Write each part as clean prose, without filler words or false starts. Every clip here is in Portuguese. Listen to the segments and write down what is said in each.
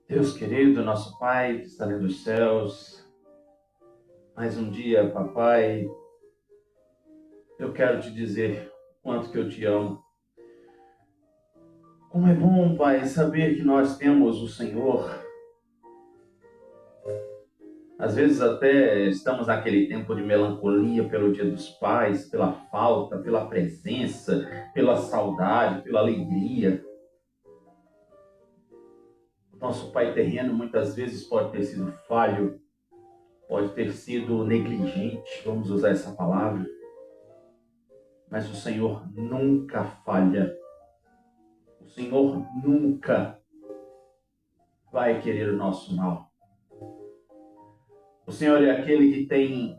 Deus querido, nosso Pai que está ali nos céus, mais um dia, papai, eu quero te dizer o quanto que eu te amo. Como é bom, Pai, saber que nós temos o Senhor. Às vezes até estamos naquele tempo de melancolia pelo Dia dos Pais, pela falta, pela presença, pela saudade, pela alegria. O nosso Pai terreno muitas vezes pode ter sido falho, pode ter sido negligente, vamos usar essa palavra, mas o Senhor nunca falha. O Senhor nunca vai querer o nosso mal. O Senhor é aquele que tem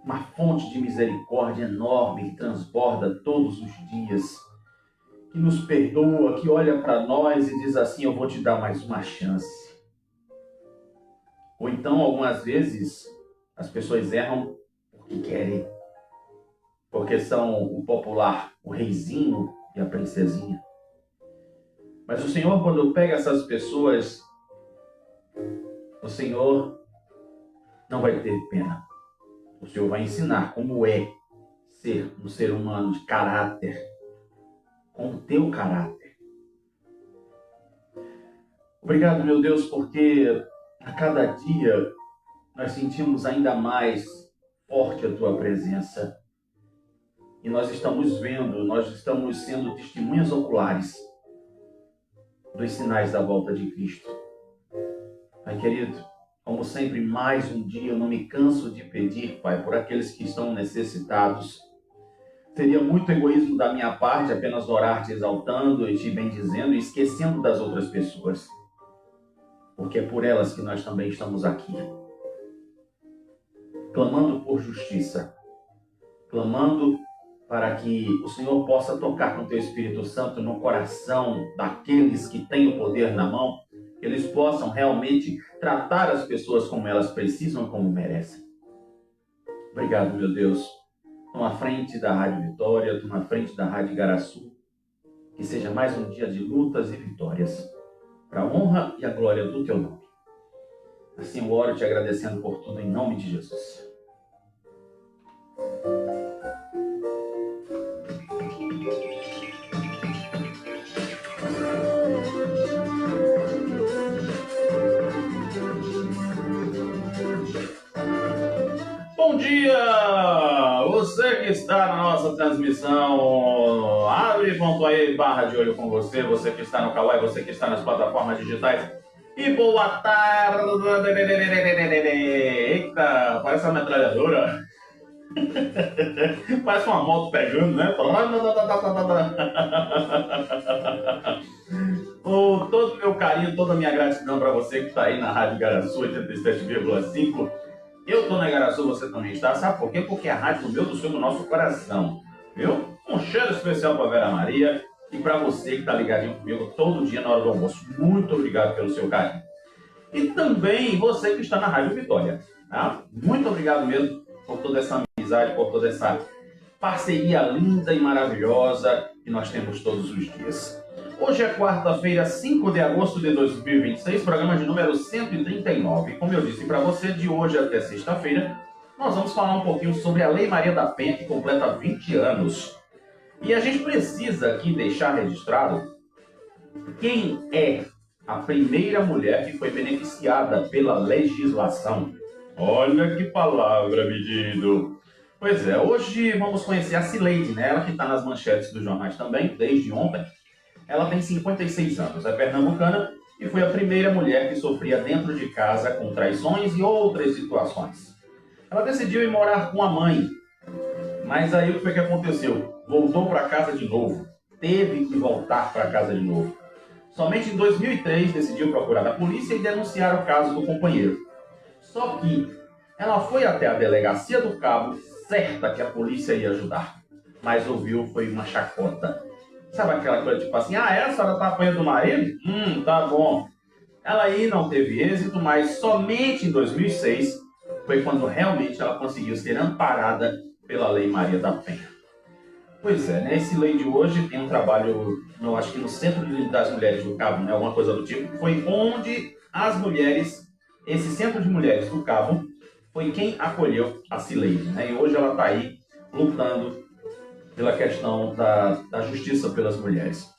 uma fonte de misericórdia enorme, que transborda todos os dias, que nos perdoa, que olha para nós e diz assim: eu vou te dar mais uma chance. Ou então, algumas vezes, as pessoas erram porque querem, porque são o popular, o reizinho e a princesinha. Mas o Senhor, quando pega essas pessoas, o Senhor não vai ter pena. O Senhor vai ensinar como é ser um ser humano de caráter, com o teu caráter. Obrigado, meu Deus, porque a cada dia nós sentimos ainda mais forte a tua presença. E nós estamos vendo, nós estamos sendo testemunhas oculares dos sinais da volta de Cristo. Pai querido, como sempre, mais um dia eu não me canso de pedir, Pai, por aqueles que estão necessitados. Seria muito egoísmo da minha parte apenas orar te exaltando e te bendizendo e esquecendo das outras pessoas. Porque é por elas que nós também estamos aqui. Clamando por justiça. Clamando para que o Senhor possa tocar com o teu Espírito Santo no coração daqueles que têm o poder na mão, que eles possam realmente tratar as pessoas como elas precisam e como merecem. Obrigado, meu Deus. Estou à frente da Rádio Vitória, estou na frente da Rádio Igaraçu. Que seja mais um dia de lutas e vitórias, para a honra e a glória do teu nome. Assim eu oro te agradecendo por tudo em nome de Jesus. Bom dia! Você que está na nossa transmissão, abre.aí / de olho com você, você que está no Kawaii, você que está nas plataformas digitais. E boa tarde! Eita, parece uma metralhadora. Parece uma moto pegando, né? Todo o meu carinho, toda a minha gratidão para você que está aí na Rádio Igaraçu 87,5. Eu tô na Igaraçu, você também está. Sabe por quê? Porque é a rádio do meu, do seu, do nosso coração. Viu? Um cheiro especial para Vera Maria e para você que está ligadinho comigo todo dia na hora do almoço. Muito obrigado pelo seu carinho. E também você que está na Rádio Vitória. Tá? Muito obrigado mesmo por toda essa amizade, por toda essa parceria linda e maravilhosa que nós temos todos os dias. Hoje é quarta-feira, 5 de agosto de 2026, programa de número 139. Como eu disse para você, de hoje até sexta-feira, nós vamos falar um pouquinho sobre a Lei Maria da Penha, que completa 20 anos. E a gente precisa aqui deixar registrado quem é a primeira mulher que foi beneficiada pela legislação. Olha que palavra, menino! Pois é, hoje vamos conhecer a Cileide, né? Ela que está nas manchetes dos jornais também, desde ontem. Ela tem 56 anos, é pernambucana e foi a primeira mulher que sofria dentro de casa com traições e outras situações. Ela decidiu ir morar com a mãe, mas aí o que foi que aconteceu? Voltou para casa de novo, teve que voltar para casa de novo. Somente em 2003 decidiu procurar a polícia e denunciar o caso do companheiro. Só que Ela foi até a delegacia do Cabo, certa que a polícia ia ajudar, mas ouviu foi uma chacota. Sabe aquela coisa tipo assim, ah, essa ela tá apanhando do marido? Tá bom. Ela aí não teve êxito, mas somente em 2006 foi quando realmente ela conseguiu ser amparada pela Lei Maria da Penha. Pois é, né? Esse lei de hoje tem um trabalho, eu acho que no Centro das Mulheres do Cabo, né? Alguma coisa do tipo, foi onde as mulheres, esse Centro de Mulheres do Cabo, foi quem acolheu a Cileide, né? E hoje ela está aí lutando pela questão da justiça pelas mulheres.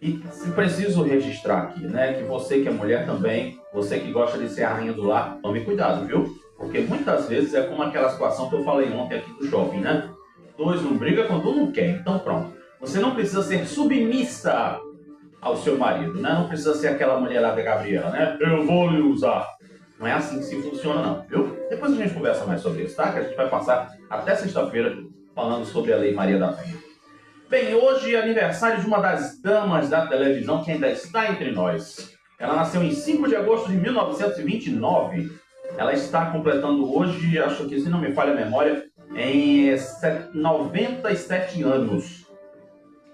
E se preciso registrar aqui, né, que você que é mulher também, você que gosta de ser a rainha do lar, tome cuidado, viu? Porque muitas vezes é como aquela situação que eu falei ontem aqui do shopping, né? Dois não brigam quando um não quer. Então pronto. Você não precisa ser submissa ao seu marido, né? Não precisa ser aquela mulher lá da Gabriela, né? Eu vou lhe usar. Não é assim que se funciona não, viu? Depois a gente conversa mais sobre isso, tá? Que a gente vai passar até sexta-feira falando sobre a Lei Maria da Penha. Bem, hoje é aniversário de uma das damas da televisão que ainda está entre nós. Ela nasceu em 5 de agosto de 1929. Ela está completando hoje, acho que se não me falha a memória, em 97 anos.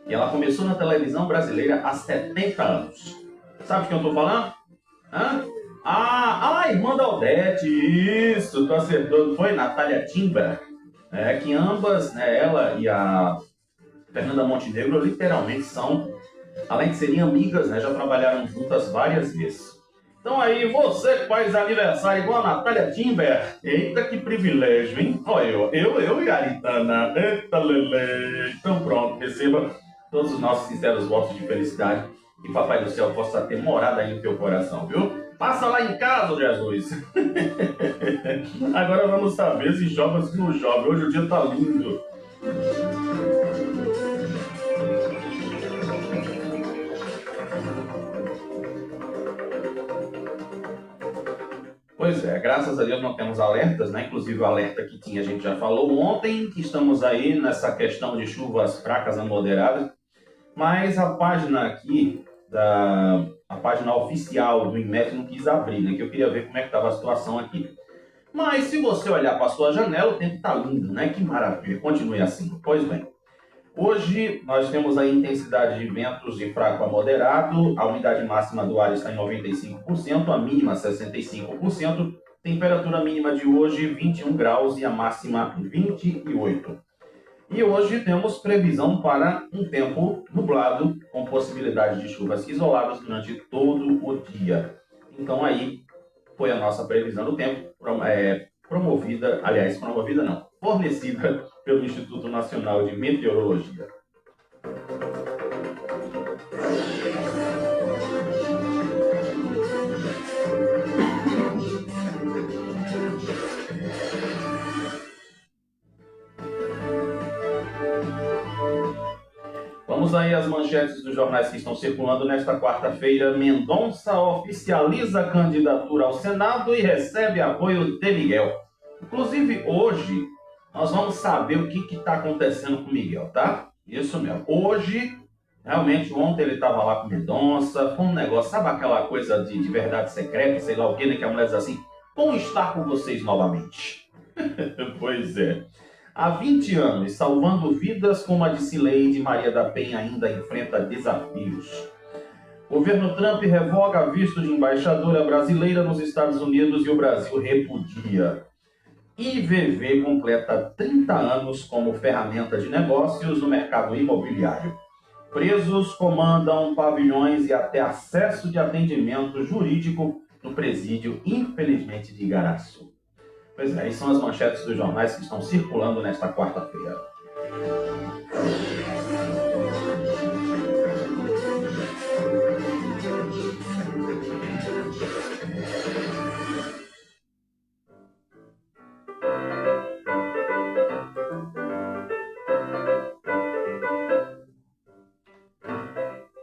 E ela começou na televisão brasileira há 70 anos. Sabe de quem eu estou falando? Hã? A irmã da Odete, isso, tu acertou, foi Natália Timber. É, que ambas, né, ela e a Fernanda Montenegro literalmente são, além de serem amigas, né, já trabalharam juntas várias vezes. Então aí, você que faz aniversário igual a Natália Timber, eita que privilégio, hein? Olha eu e a Aritana, eita lele. Então pronto, receba todos os nossos sinceros votos de felicidade e Papai do Céu possa ter morada aí no teu coração, viu? Passa lá em casa, Jesus! Agora vamos saber se chove ou se não chove. Hoje o dia tá lindo. Pois é, graças a Deus não temos alertas, né? Inclusive o alerta que tinha, a gente já falou ontem, que estamos aí nessa questão de chuvas fracas a moderadas, mas a página aqui, a página oficial do INMET não quis abrir, né? Que eu queria ver como é que estava a situação aqui. Mas se você olhar para a sua janela, o tempo está lindo, né? Que maravilha, continue assim. Pois bem, hoje nós temos a intensidade de ventos de fraco a moderado, a umidade máxima do ar está em 95%, a mínima 65%, temperatura mínima de hoje 21 graus e a máxima 28. E hoje temos previsão para um tempo nublado, com possibilidade de chuvas isoladas durante todo o dia. Então aí foi a nossa previsão do tempo, promovida não, fornecida pelo Instituto Nacional de Meteorologia. Vamos aí às manchetes dos jornais que estão circulando nesta quarta-feira. Mendonça oficializa a candidatura ao Senado e recebe apoio de Miguel. Inclusive, hoje, nós vamos saber o que está acontecendo com o Miguel, tá? Isso mesmo. Hoje, realmente, ontem ele estava lá com Mendonça, foi um negócio, sabe aquela coisa de verdade secreta, sei lá o quê, né? Que a mulher diz assim, bom estar com vocês novamente. Pois é. Há 20 anos, salvando vidas como a de Cileide, Maria da Penha ainda enfrenta desafios. Governo Trump revoga visto de embaixadora brasileira nos Estados Unidos e o Brasil repudia. IVV completa 30 anos como ferramenta de negócios no mercado imobiliário. Presos comandam pavilhões e até acesso de atendimento jurídico no presídio, infelizmente, de Igaraçu. Pois é, aí são as manchetes dos jornais que estão circulando nesta quarta-feira.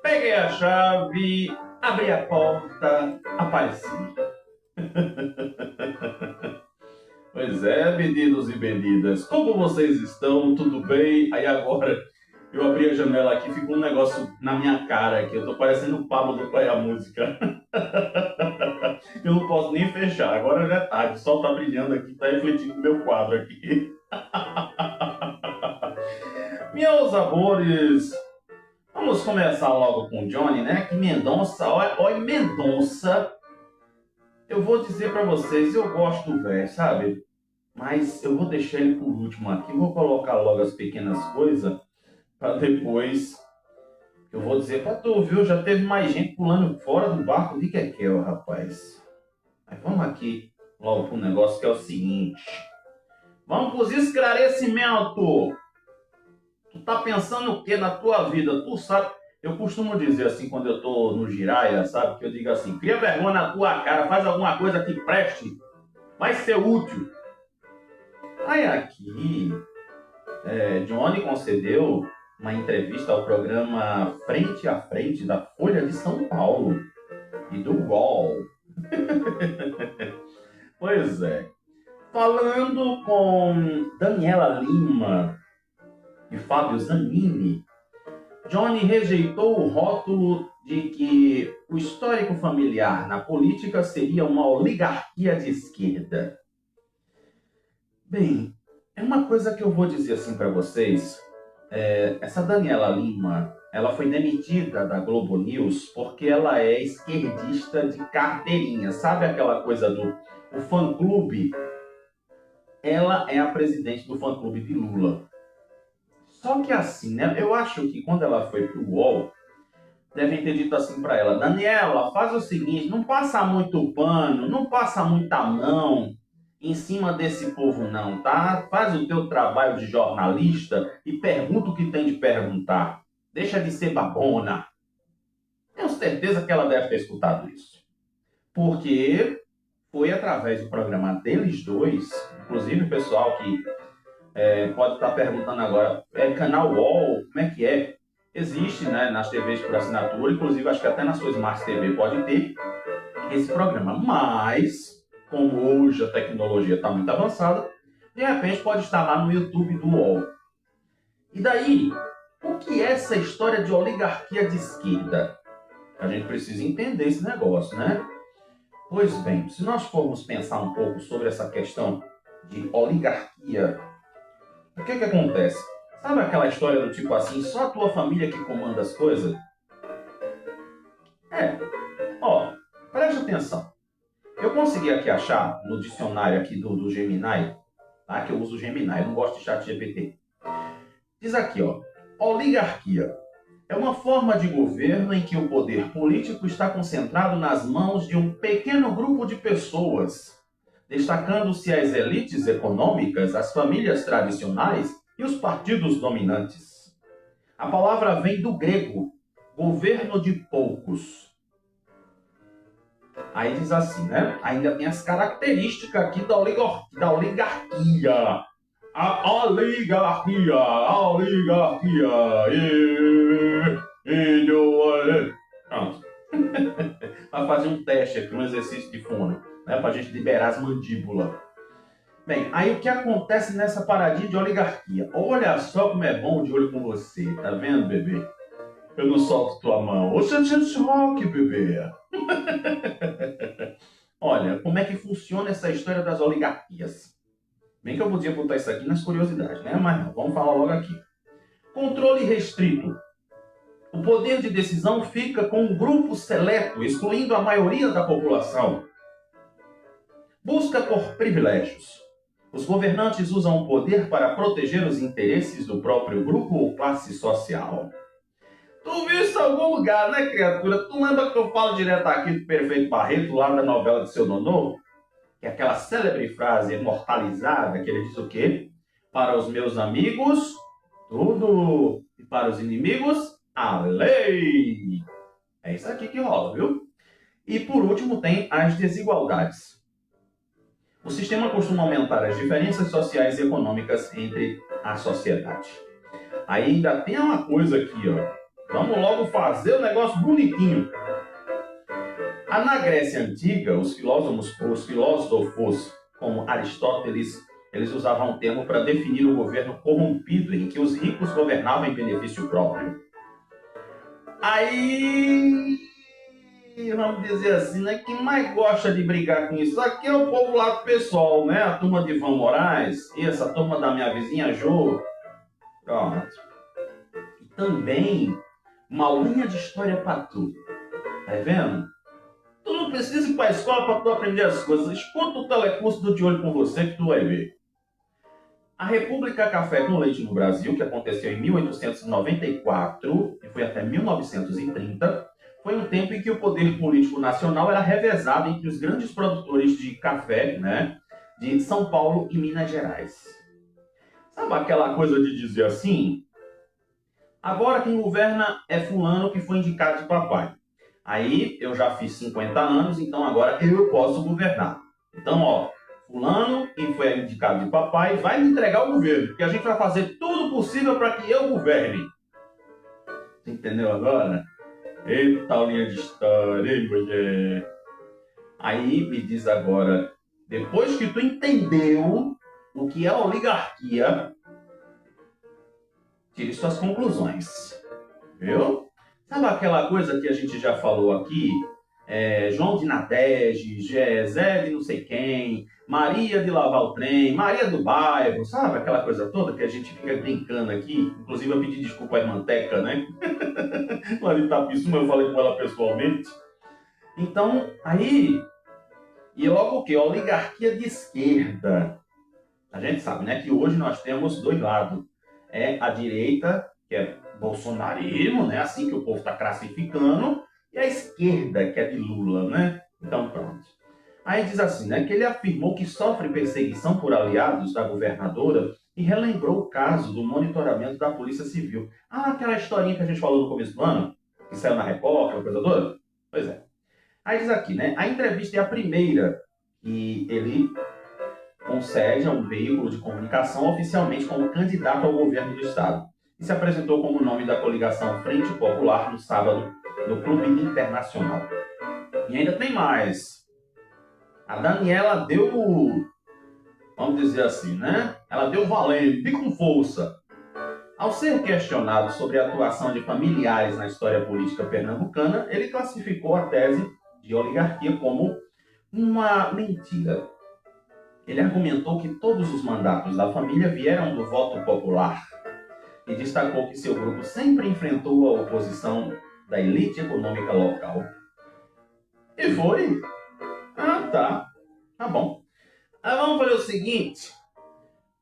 Peguei a chave, abri a porta, apareci. Pois é, meninos e meninas, como vocês estão? Tudo bem? Aí agora eu abri a janela aqui, ficou um negócio na minha cara aqui, eu tô parecendo o Pablo do Qual é a Música. Eu não posso nem fechar, agora já é tarde, o sol tá brilhando aqui, tá refletindo no meu quadro aqui. Meus amores, vamos começar logo com o Johnny, né? Que Mendonça, olha Mendonça, eu vou dizer pra vocês, eu gosto do velho, sabe? Mas eu vou deixar ele por último aqui, vou colocar logo as pequenas coisas, pra depois eu vou dizer pra tu, viu? Já teve mais gente pulando fora do barco de Kekel, rapaz. Mas vamos aqui logo pro negócio que é o seguinte. Vamos pros esclarecimentos. Tu tá pensando o que na tua vida? Tu sabe, eu costumo dizer assim quando eu tô no giraia, sabe? Que eu digo assim, cria vergonha na tua cara, faz alguma coisa que preste, vai ser útil. Aí aqui, Johnny concedeu uma entrevista ao programa Frente a Frente da Folha de São Paulo e do UOL. Pois é. Falando com Daniela Lima e Fábio Zanini, Johnny rejeitou o rótulo de que o histórico familiar na política seria uma oligarquia de esquerda. Bem, é uma coisa que eu vou dizer assim para vocês. Essa Daniela Lima, ela foi demitida da Globo News porque ela é esquerdista de carteirinha. Sabe aquela coisa do o fã-clube? Ela é a presidente do fã-clube de Lula. Só que assim, né? Eu acho que quando ela foi pro UOL, devem ter dito assim para ela, Daniela, faz o seguinte, não passa muito pano, não passa muita mão em cima desse povo não, tá? Faz o teu trabalho de jornalista e pergunta o que tem de perguntar. Deixa de ser babona. Tenho certeza que ela deve ter escutado isso. Porque foi através do programa deles dois, inclusive o pessoal que pode estar perguntando agora, canal UOL, como é que é? Existe, né, nas TVs por assinatura, inclusive acho que até na sua Smart TV pode ter esse programa. Mas, como hoje a tecnologia está muito avançada, de repente pode estar lá no YouTube do UOL. E daí, o que é essa história de oligarquia de esquerda? A gente precisa entender esse negócio, né? Pois bem, se nós formos pensar um pouco sobre essa questão de oligarquia, o que acontece? Sabe aquela história do tipo assim, só a tua família que comanda as coisas? Preste atenção. Eu consegui aqui achar no dicionário aqui do Gemini, tá? Que eu uso o Gemini, eu não gosto de ChatGPT. Diz aqui, oligarquia é uma forma de governo em que o poder político está concentrado nas mãos de um pequeno grupo de pessoas, destacando-se as elites econômicas, as famílias tradicionais e os partidos dominantes. A palavra vem do grego, governo de poucos. Aí diz assim, né? Ainda tem as características aqui da oligarquia. A oligarquia. Pronto. Vai fazer um teste aqui, um exercício de fono, né? Pra gente liberar as mandíbulas. Bem, aí o que acontece nessa paradinha de oligarquia? Olha só como é bom de olho com você, tá vendo, bebê? Eu não solto tua mão. Você é choque, bebê. Olha, como é que funciona essa história das oligarquias? Bem que eu podia botar isso aqui nas curiosidades, né? Mas não, vamos falar logo aqui. Controle restrito. O poder de decisão fica com um grupo seleto, excluindo a maioria da população. Busca por privilégios. Os governantes usam o poder para proteger os interesses do próprio grupo ou classe social. Tu viu isso em algum lugar, né, criatura? Tu lembra que eu falo direto aqui do Prefeito Barreto, lá da novela de Seu Nonô? Que é aquela célebre frase imortalizada que ele diz o quê? Para os meus amigos, tudo. E para os inimigos, a lei. É isso aqui que rola, viu? E por último tem as desigualdades. O sistema costuma aumentar as diferenças sociais e econômicas entre a sociedade. Aí ainda tem uma coisa aqui, Vamos logo fazer o negócio bonitinho. Na Grécia Antiga, os filósofos como Aristóteles, eles usavam um termo para definir o governo corrompido, em que os ricos governavam em benefício próprio. Aí que, vamos dizer assim, né, quem mais gosta de brigar com isso aqui é o povo lá do pessoal, né? A turma de Ivan Moraes, e essa turma da minha vizinha Jo. Pronto. E também uma aulinha de história pra tu. Tá vendo? Tu não precisa ir pra escola pra tu aprender as coisas. Escuta o telecurso do De Olho com Você que tu vai ver. A República Café com Leite no Brasil, que aconteceu em 1894 e foi até 1930, foi um tempo em que o poder político nacional era revezado entre os grandes produtores de café, né, de São Paulo e Minas Gerais. Sabe aquela coisa de dizer assim? Agora quem governa é fulano que foi indicado de papai. Aí eu já fiz 50 anos, então agora eu posso governar. Então, ó, fulano, que foi indicado de papai, vai me entregar o governo, porque a gente vai fazer tudo possível para que eu governe. Entendeu agora? Eita, linha de história, hein, mulher? Aí me diz agora, depois que tu entendeu o que é oligarquia, tire suas conclusões. Viu? Sabe aquela coisa que a gente já falou aqui? João de Nadege, Zé de não sei quem, Maria de lavar o trem, Maria do bairro, sabe? Aquela coisa toda que a gente fica brincando aqui. Inclusive eu pedi desculpa à irmã Teca, né? Lá de Itapissuma, eu falei com ela pessoalmente. Então, aí, e logo o quê? A oligarquia de esquerda. A gente sabe, né, que hoje nós temos dois lados. É a direita, que é bolsonarismo, né, assim que o povo está classificando, e a esquerda, que é de Lula, né? Então, pronto. Aí diz assim, né, que ele afirmou que sofre perseguição por aliados da governadora e relembrou o caso do monitoramento da Polícia Civil. Ah, aquela historinha que a gente falou no começo do ano, que saiu na Record, aquela coisa toda? Pois é. Aí diz aqui, né, a entrevista é a primeira que ele concede a um veículo de comunicação oficialmente como candidato ao governo do Estado. E se apresentou como nome da coligação Frente Popular no sábado, no Clube Internacional. E ainda tem mais. A Daniela deu, vamos dizer assim, né? Ela deu valente, com força. Ao ser questionado sobre a atuação de familiares na história política pernambucana, ele classificou a tese de oligarquia como uma mentira. Ele argumentou que todos os mandatos da família vieram do voto popular e destacou que seu grupo sempre enfrentou a oposição da elite econômica local. E foi? Ah, tá. Tá bom. Aí vamos fazer o seguinte.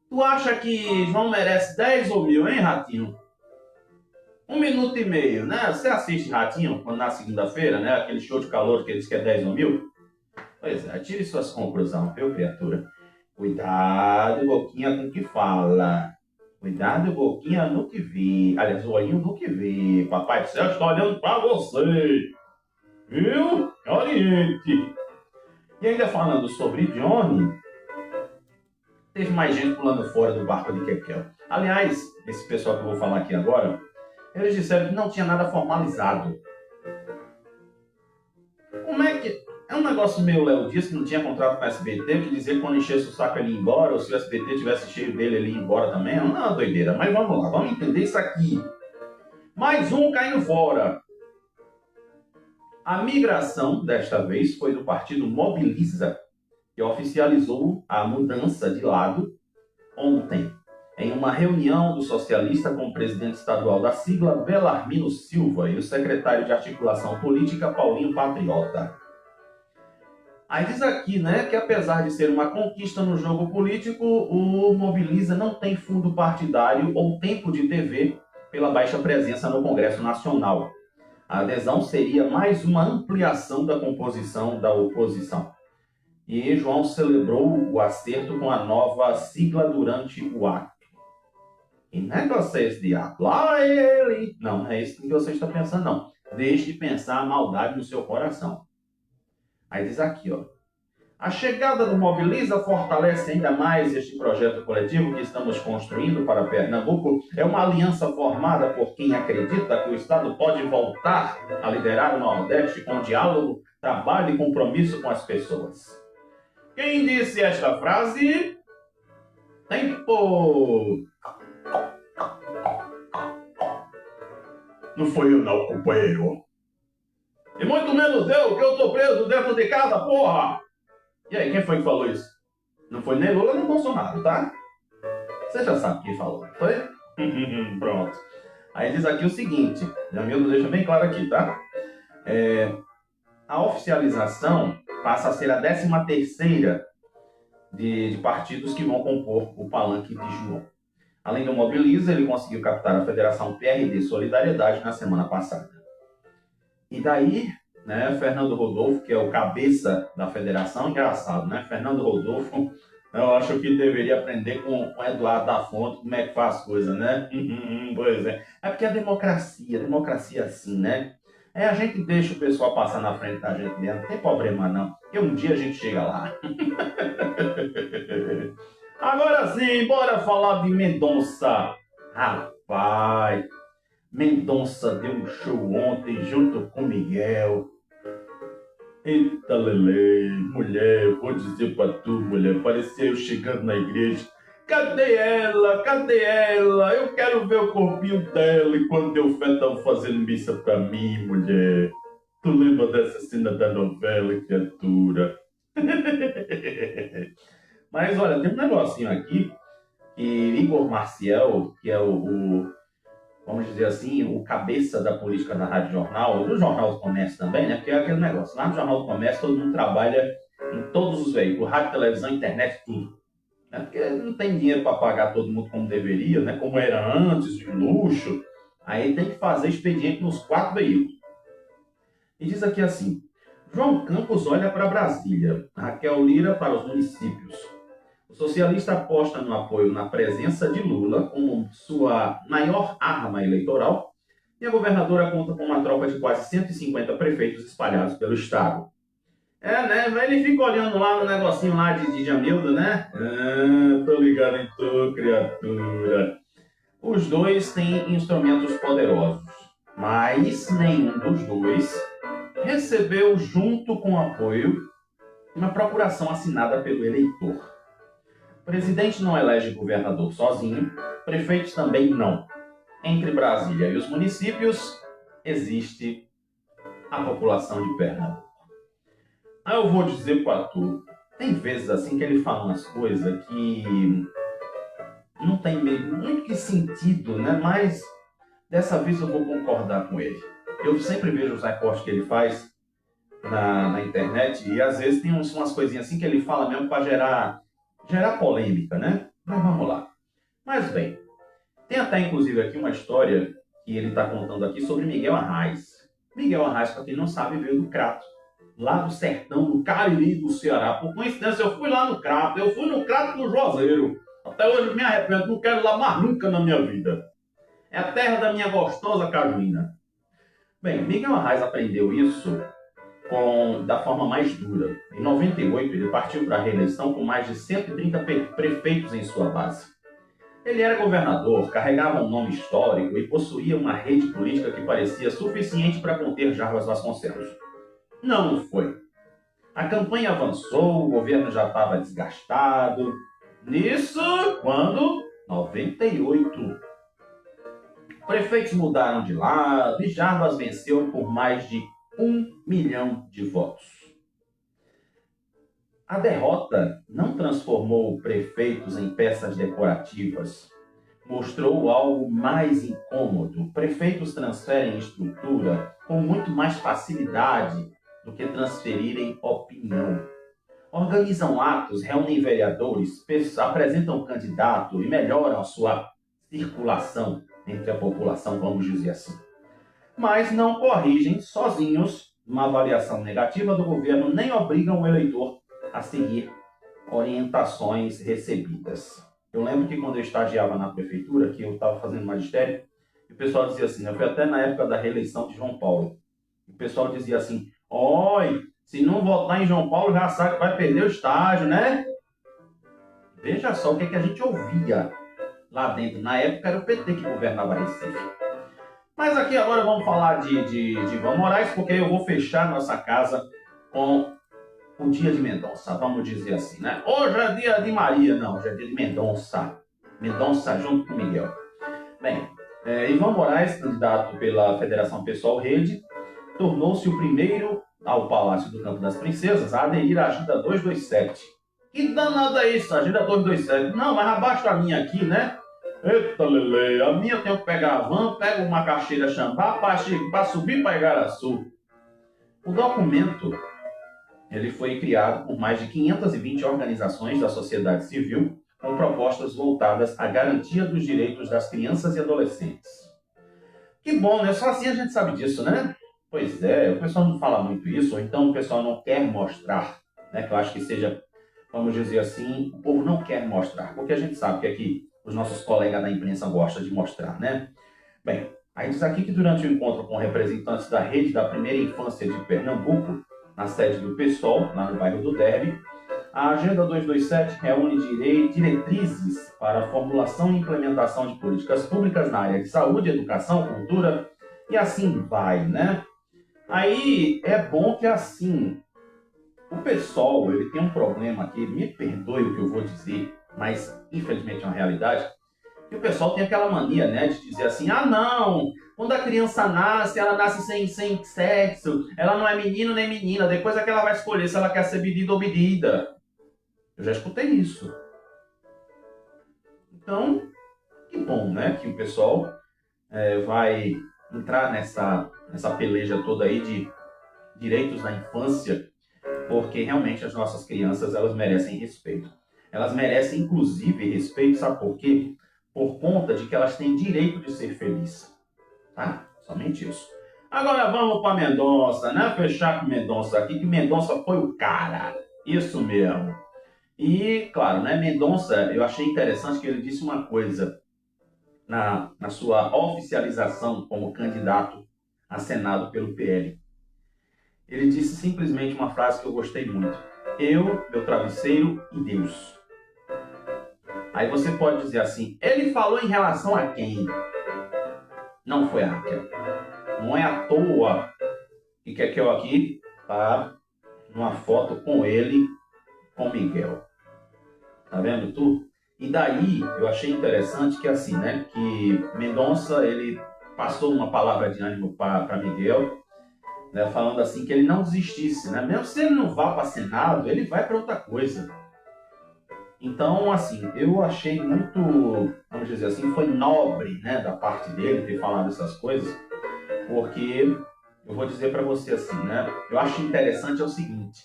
Tu acha que João merece 10 ou 1000, hein, Ratinho? 1 minuto e meio, né? Você assiste Ratinho quando na segunda-feira, né? Aquele show de calor que ele diz que é 10 ou 1000? Pois é, tire suas conclusões, viu, criatura? Cuidado, boquinha, com o que fala. Cuidado, boquinha, no que vê. Aliás, o olhinho no que vê. Papai do céu está olhando pra você. Viu? Oriente. E ainda falando sobre Johnny, teve mais gente pulando fora do barco de Kekel. Aliás, esse pessoal que eu vou falar aqui agora, eles disseram que não tinha nada formalizado. Como é que... É um negócio meio Léo Dias, que não tinha contrato com o SBT, que dizia que quando enchesse o saco ele ia embora, ou se o SBT tivesse cheio dele, ele ia embora também. É uma doideira. Mas vamos lá, vamos entender isso aqui. Mais um caindo fora. A migração, desta vez, foi do partido Mobiliza, que oficializou a mudança de lado ontem, em uma reunião do socialista com o presidente estadual da sigla, Belarmino Silva, e o secretário de articulação política, Paulinho Patriota. Aí diz aqui, né, que apesar de ser uma conquista no jogo político, o Mobiliza não tem fundo partidário ou tempo de TV pela baixa presença no Congresso Nacional. A adesão seria mais uma ampliação da composição da oposição. E João celebrou o acerto com a nova sigla durante o ato. E negócio é esse de lá ele. Não é isso que você está pensando, não. Deixe de pensar a maldade no seu coração. Aí diz aqui, ó. A chegada do Mobiliza fortalece ainda mais este projeto coletivo que estamos construindo para Pernambuco. É uma aliança formada por quem acredita que o Estado pode voltar a liderar o Nordeste com diálogo, trabalho e compromisso com as pessoas. Quem disse esta frase? Tempo! Não foi eu não, companheiro. E muito menos eu, porque eu tô preso dentro de casa, porra! E aí, quem foi que falou isso? Não foi nem Lula nem Bolsonaro, tá? Você já sabe quem falou, foi? Pronto. Aí diz aqui o seguinte, Jamildo deixa bem claro aqui, tá? A oficialização passa a ser a 13ª de partidos que vão compor o palanque de João. Além do Mobiliza, ele conseguiu captar a Federação PRD Solidariedade na semana passada. E daí, né, Fernando Rodolfo, que é o cabeça da federação, engraçado, né? Fernando Rodolfo, eu acho que deveria aprender com Eduardo da Fonte como é que faz as coisas, né? Pois é. É porque a democracia é assim, né? A gente deixa o pessoal passar na frente da gente mesmo, não tem problema não, porque um dia a gente chega lá. Agora sim, bora falar de Mendonça. Rapaz, Mendonça deu um show ontem junto com Miguel. Eita, Lele, mulher, eu vou dizer pra tu, mulher, parecia eu chegando na igreja. Cadê ela? Cadê ela? Eu quero ver o corpinho dela enquanto eu estava fazendo missa pra mim, mulher. Tu lembra dessa cena da novela, criatura? Mas olha, tem um negocinho aqui que Igor Marcial, que é vamos dizer assim, o cabeça da política da Rádio Jornal, do Jornal do Comércio também, né? Porque é aquele negócio, lá no Jornal do Comércio todo mundo trabalha em todos os veículos, rádio, televisão, internet, tudo. Né? Porque não tem dinheiro para pagar todo mundo como deveria, né? Como era antes, de luxo. Aí tem que fazer expediente nos 4 veículos. E diz aqui assim, João Campos olha para Brasília, Raquel Lira para os municípios. O socialista aposta no apoio na presença de Lula como sua maior arma eleitoral e a governadora conta com uma tropa de quase 150 prefeitos espalhados pelo estado. Né? Ele fica olhando lá no negocinho lá de Jamildo, né? Tô ligado em tu, criatura. Os dois têm instrumentos poderosos, mas nenhum dos dois recebeu junto com apoio uma procuração assinada pelo eleitor. O presidente não elege governador sozinho, prefeitos também não. Entre Brasília e os municípios, existe a população de Pernambuco. Aí eu vou dizer para tu, tem vezes assim que ele fala umas coisas que não tem muito que sentido, né? Mas dessa vez eu vou concordar com ele. Eu sempre vejo os recortes que ele faz na internet e às vezes tem umas coisinhas assim que ele fala mesmo para gerar polêmica, né? Mas vamos lá. Mas bem, tem até inclusive aqui uma história que ele está contando aqui sobre Miguel Arraes. Miguel Arraes, para quem não sabe, veio do Crato, lá do sertão, do Cariri do Ceará. Por coincidência, eu fui lá no Crato, eu fui no Crato do Juazeiro. Até hoje me arrependo, não quero ir lá mais nunca na minha vida. É a terra da minha gostosa cajuína. Bem, Miguel Arraes aprendeu isso da forma mais dura. Em 98, ele partiu para a reeleição com mais de 130 prefeitos em sua base. Ele era governador, carregava um nome histórico e possuía uma rede política que parecia suficiente para conter Jarbas Vasconcelos. Não foi. A campanha avançou, o governo já estava desgastado. Nisso, quando? 98. Prefeitos mudaram de lado e Jarbas venceu por mais de 1 milhão de votos. A derrota não transformou prefeitos em peças decorativas. Mostrou algo mais incômodo. Prefeitos transferem estrutura com muito mais facilidade do que transferirem opinião. Organizam atos, reúnem vereadores, apresentam candidato e melhoram a sua circulação entre a população, vamos dizer assim. Mas não corrigem sozinhos uma avaliação negativa do governo, nem obrigam o eleitor a seguir orientações recebidas. Eu lembro que quando eu estagiava na prefeitura, que eu estava fazendo magistério, o pessoal dizia assim, eu fui até na época da reeleição de João Paulo, o pessoal dizia assim, oi, se não votar em João Paulo, já sabe que vai perder o estágio, né? Veja só o que a gente ouvia lá dentro. Na época era o PT que governava Recife. Mas aqui agora vamos falar de Ivan Moraes, porque eu vou fechar nossa casa com o dia de Mendonça, vamos dizer assim, né? Hoje é dia de Maria, não, hoje é dia de Mendonça. Mendonça junto com Miguel. Bem, Ivan Moraes, candidato pela Federação Pessoal Rede, tornou-se o primeiro ao Palácio do Campo das Princesas a aderir à Agenda 227. Que danada é isso, Agenda 227? Não, mas abaixo da minha aqui, né? Eita, Lele, a minha eu tenho que pegar a van, pego uma caixeira Xambá para subir para Igaraçu. O documento ele foi criado por mais de 520 organizações da sociedade civil com propostas voltadas à garantia dos direitos das crianças e adolescentes. Que bom, né? Só assim a gente sabe disso, né? Pois é, o pessoal não fala muito isso, ou então o pessoal não quer mostrar, né? Que eu acho que seja, vamos dizer assim, o povo não quer mostrar, porque a gente sabe que aqui os nossos colegas da imprensa gostam de mostrar, né? Bem, aí diz aqui que durante o encontro com representantes da rede da primeira infância de Pernambuco, na sede do PSOL, lá no bairro do Derby, a Agenda 227 reúne diretrizes para a formulação e implementação de políticas públicas na área de saúde, educação, cultura e assim vai, né? Aí é bom que assim, o PSOL ele tem um problema aqui, me perdoe o que eu vou dizer, mas infelizmente é uma realidade, que o pessoal tem aquela mania, né, de dizer assim, ah não, quando a criança nasce, ela nasce sem sexo, ela não é menino nem menina, depois é que ela vai escolher se ela quer ser menino ou menina. Eu já escutei isso. Então, que bom, né, que o pessoal vai entrar nessa peleja toda aí de direitos da infância, porque realmente as nossas crianças, elas merecem respeito. Elas merecem, inclusive, respeito, sabe por quê? Por conta de que elas têm direito de ser felizes. Tá? Somente isso. Agora vamos para Mendonça, né? Fechar com Mendonça aqui, que Mendonça foi o cara. Isso mesmo. E, claro, né, Mendonça, eu achei interessante que ele disse uma coisa na sua oficialização como candidato a Senado pelo PL. Ele disse simplesmente uma frase que eu gostei muito. Eu, meu travesseiro e Deus. Aí você pode dizer assim, ele falou em relação a quem? Não foi a Raquel. Não é à toa que Kekel aqui tá numa foto com ele, com Miguel. Tá vendo tu? E daí eu achei interessante que assim, né, que Mendonça ele passou uma palavra de ânimo para Miguel, né, falando assim que ele não desistisse, né? Mesmo se ele não vá para Senado, ele vai para outra coisa. Então, assim, eu achei muito, vamos dizer assim, foi nobre, né, da parte dele ter falado essas coisas, porque eu vou dizer para você assim, né, eu acho interessante é o seguinte,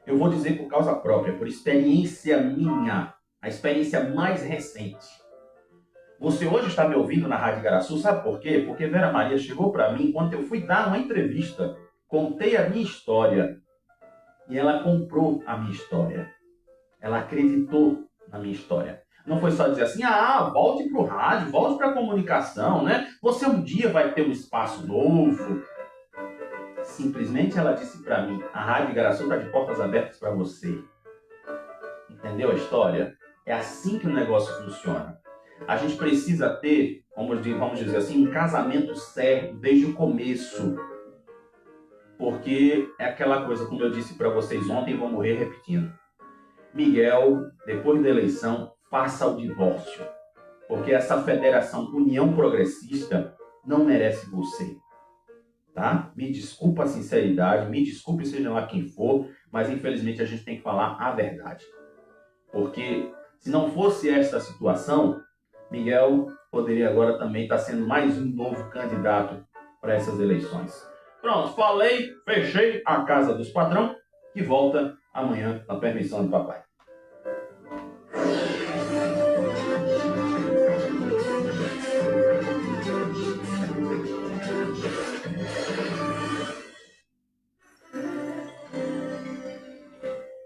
eu vou dizer por causa própria, por experiência minha, a experiência mais recente. Você hoje está me ouvindo na Rádio Igaraçu, sabe por quê? Porque Vera Maria chegou para mim quando eu fui dar uma entrevista, contei a minha história e ela comprou a minha história. Ela acreditou na minha história. Não foi só dizer assim, volte para o rádio, volte para a comunicação, né? Você um dia vai ter um espaço novo. Simplesmente ela disse para mim, a Rádio Igaraçu está de portas abertas para você. Entendeu a história? É assim que o negócio funciona. A gente precisa ter, vamos dizer assim, um casamento certo desde o começo. Porque é aquela coisa, como eu disse para vocês ontem, vou morrer repetindo. Miguel, depois da eleição, faça o divórcio. Porque essa federação União Progressista não merece você. Tá? Me desculpa a sinceridade, me desculpe seja lá quem for, mas infelizmente a gente tem que falar a verdade. Porque se não fosse esta situação, Miguel poderia agora também estar sendo mais um novo candidato para essas eleições. Pronto, falei, fechei a casa dos patrão, que volta amanhã, na permissão do papai.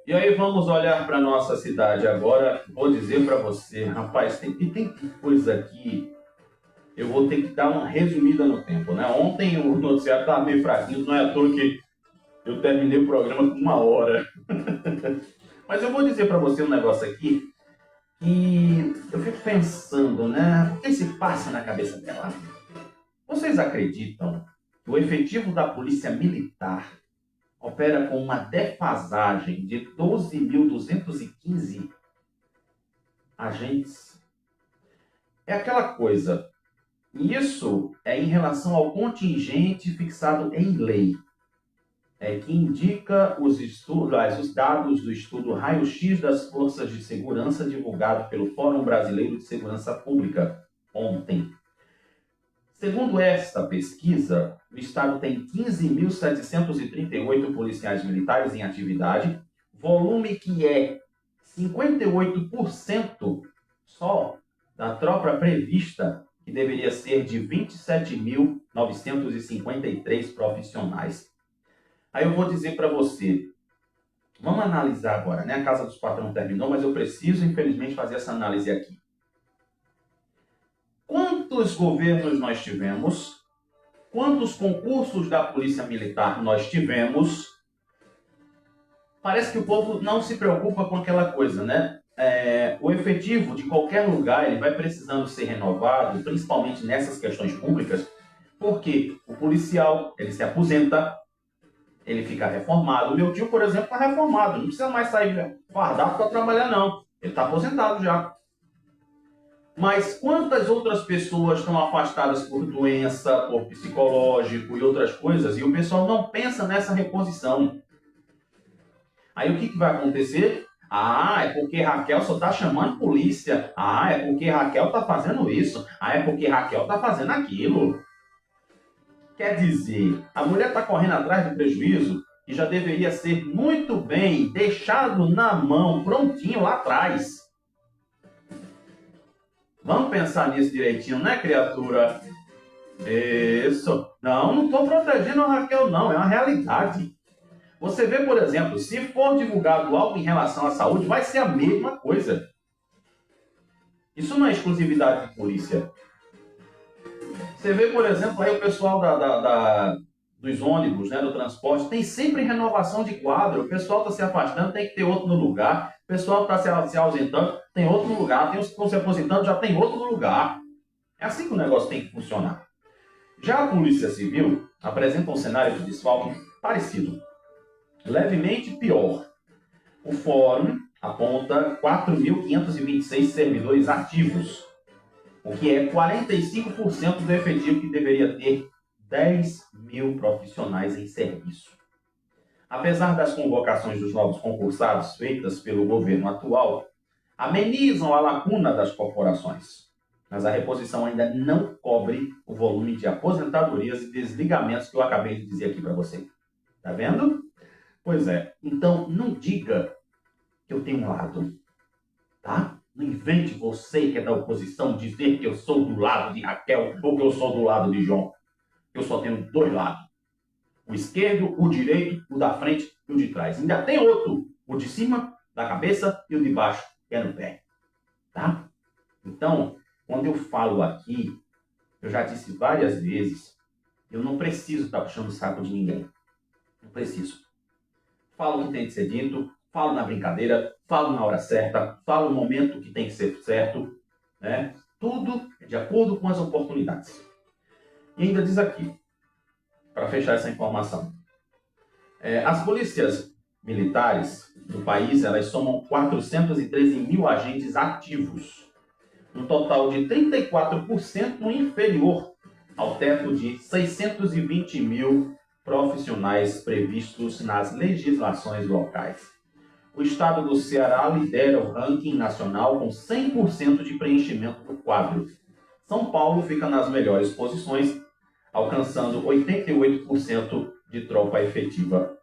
E aí vamos olhar para a nossa cidade agora. Vou dizer para você, rapaz, tem coisa aqui, eu vou ter que dar uma resumida no tempo, né? Ontem o noticiário estava meio fraquinho, não é à toa que eu terminei o programa com 1 hora. Mas eu vou dizer para você um negócio aqui que eu fico pensando, né? O que se passa na cabeça dela? Vocês acreditam que o efetivo da Polícia Militar opera com uma defasagem de 12.215 agentes? É aquela coisa, Isso é em relação ao contingente fixado em lei, que indica os dados do estudo Raio-X das Forças de Segurança divulgado pelo Fórum Brasileiro de Segurança Pública ontem. Segundo esta pesquisa, o Estado tem 15.738 policiais militares em atividade, volume que é 58% só da tropa prevista, que deveria ser de 27.953 profissionais. Aí eu vou dizer para você, vamos analisar agora, né? A Casa dos Patrões terminou, mas eu preciso, infelizmente, fazer essa análise aqui. Quantos governos nós tivemos? Quantos concursos da Polícia Militar nós tivemos? Parece que o povo não se preocupa com aquela coisa, né? O efetivo de qualquer lugar ele vai precisando ser renovado, principalmente nessas questões públicas, porque o policial ele se aposenta, ele fica reformado. O meu tio, por exemplo, está reformado, não precisa mais sair fardado para trabalhar, não. Ele está aposentado já. Mas quantas outras pessoas estão afastadas por doença, por psicológico e outras coisas, e o pessoal não pensa nessa reposição? Aí o que vai acontecer? Ah, é porque Raquel só está chamando polícia. Ah, é porque Raquel está fazendo isso. Ah, é porque Raquel está fazendo aquilo. Quer dizer, a mulher está correndo atrás de prejuízo e já deveria ser muito bem deixado na mão, prontinho lá atrás. Vamos pensar nisso direitinho, né, criatura? Isso. Não estou protegendo a Raquel, não. É uma realidade. Você vê, por exemplo, se for divulgado algo em relação à saúde, vai ser a mesma coisa. Isso não é exclusividade de polícia. Você vê, por exemplo, aí o pessoal dos ônibus, né, do transporte, tem sempre renovação de quadro. O pessoal está se afastando, tem que ter outro no lugar. O pessoal está se ausentando, tem outro no lugar. Tem os que estão se aposentando, já tem outro no lugar. É assim que o negócio tem que funcionar. Já a Polícia Civil apresenta um cenário de desfalque parecido, levemente pior. O Fórum aponta 4.526 servidores ativos, o que é 45% do efetivo que deveria ter 10.000 profissionais em serviço. Apesar das convocações dos novos concursados feitas pelo governo atual, amenizam a lacuna das corporações, mas a reposição ainda não cobre o volume de aposentadorias e desligamentos que eu acabei de dizer aqui para você. Tá vendo? Pois é. Então, não diga que eu tenho um lado, tá? Não invente você que é da oposição dizer que eu sou do lado de Raquel ou que eu sou do lado de João. Eu só tenho dois lados. O esquerdo, o direito, o da frente e o de trás. Ainda tem outro. O de cima, da cabeça, e o de baixo, que é no pé. Tá? Então, quando eu falo aqui, eu já disse várias vezes, eu não preciso estar puxando o saco de ninguém. Não preciso. Falo o que tem que ser dito, falo na brincadeira, falo na hora certa, falo no momento que tem que ser certo, né? Tudo de acordo com as oportunidades. E ainda diz aqui, para fechar essa informação, as polícias militares do país, elas somam 413 mil agentes ativos, um total de 34% inferior ao teto de 620 mil profissionais previstos nas legislações locais. O estado do Ceará lidera o ranking nacional com 100% de preenchimento do quadro. São Paulo fica nas melhores posições, alcançando 88% de tropa efetiva.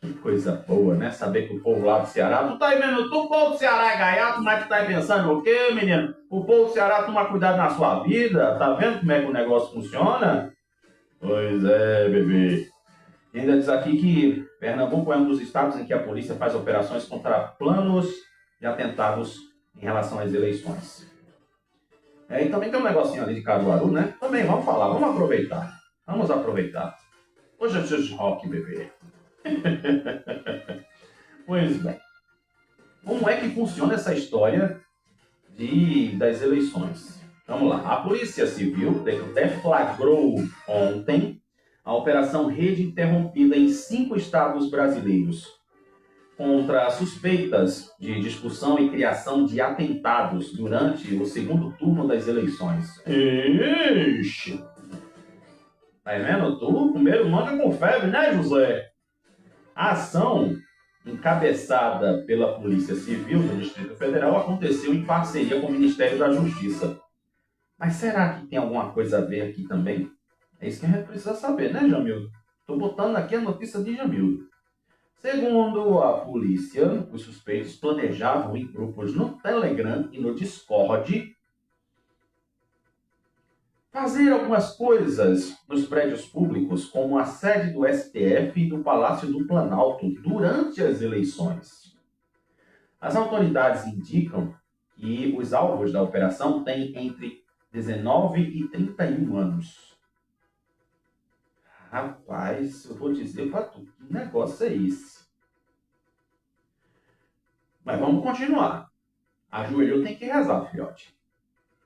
Que coisa boa, né? Saber que o povo lá do Ceará... Tu tá aí vendo? O povo do Ceará é gaiato, mas tu tá aí pensando o quê, menino? O povo do Ceará toma cuidado na sua vida. Tá vendo como é que o negócio funciona? Pois é, bebê. E ainda diz aqui que Pernambuco é um dos estados em que a polícia faz operações contra planos de atentados em relação às eleições. E também tem um negocinho ali de Caruaru, né? Também vamos falar, vamos aproveitar. Vamos aproveitar. Hoje é dia de rock, bebê. Pois bem. Como é que funciona essa história das eleições? Vamos lá. A Polícia Civil deflagrou ontem a Operação Rede Interrompida em 5 estados brasileiros. contra suspeitas de discussão e criação de atentados durante o segundo turno das eleições. Ixi! Tá vendo? Tu primeiro manda com febre, né, José? A ação, encabeçada pela Polícia Civil do Distrito Federal, aconteceu em parceria com o Ministério da Justiça. Mas será que tem alguma coisa a ver aqui também? É isso que a gente precisa saber, né, Jamildo? Estou botando aqui a notícia de Jamildo. Segundo a polícia, os suspeitos planejavam em grupos no Telegram e no Discord fazer algumas coisas nos prédios públicos, como a sede do STF e do Palácio do Planalto, durante as eleições. As autoridades indicam que os alvos da operação têm entre 19 e 31 anos. Rapaz, eu vou dizer pra tu, que negócio é esse? Mas vamos continuar. Ajoelhou, tem que rezar, filhote.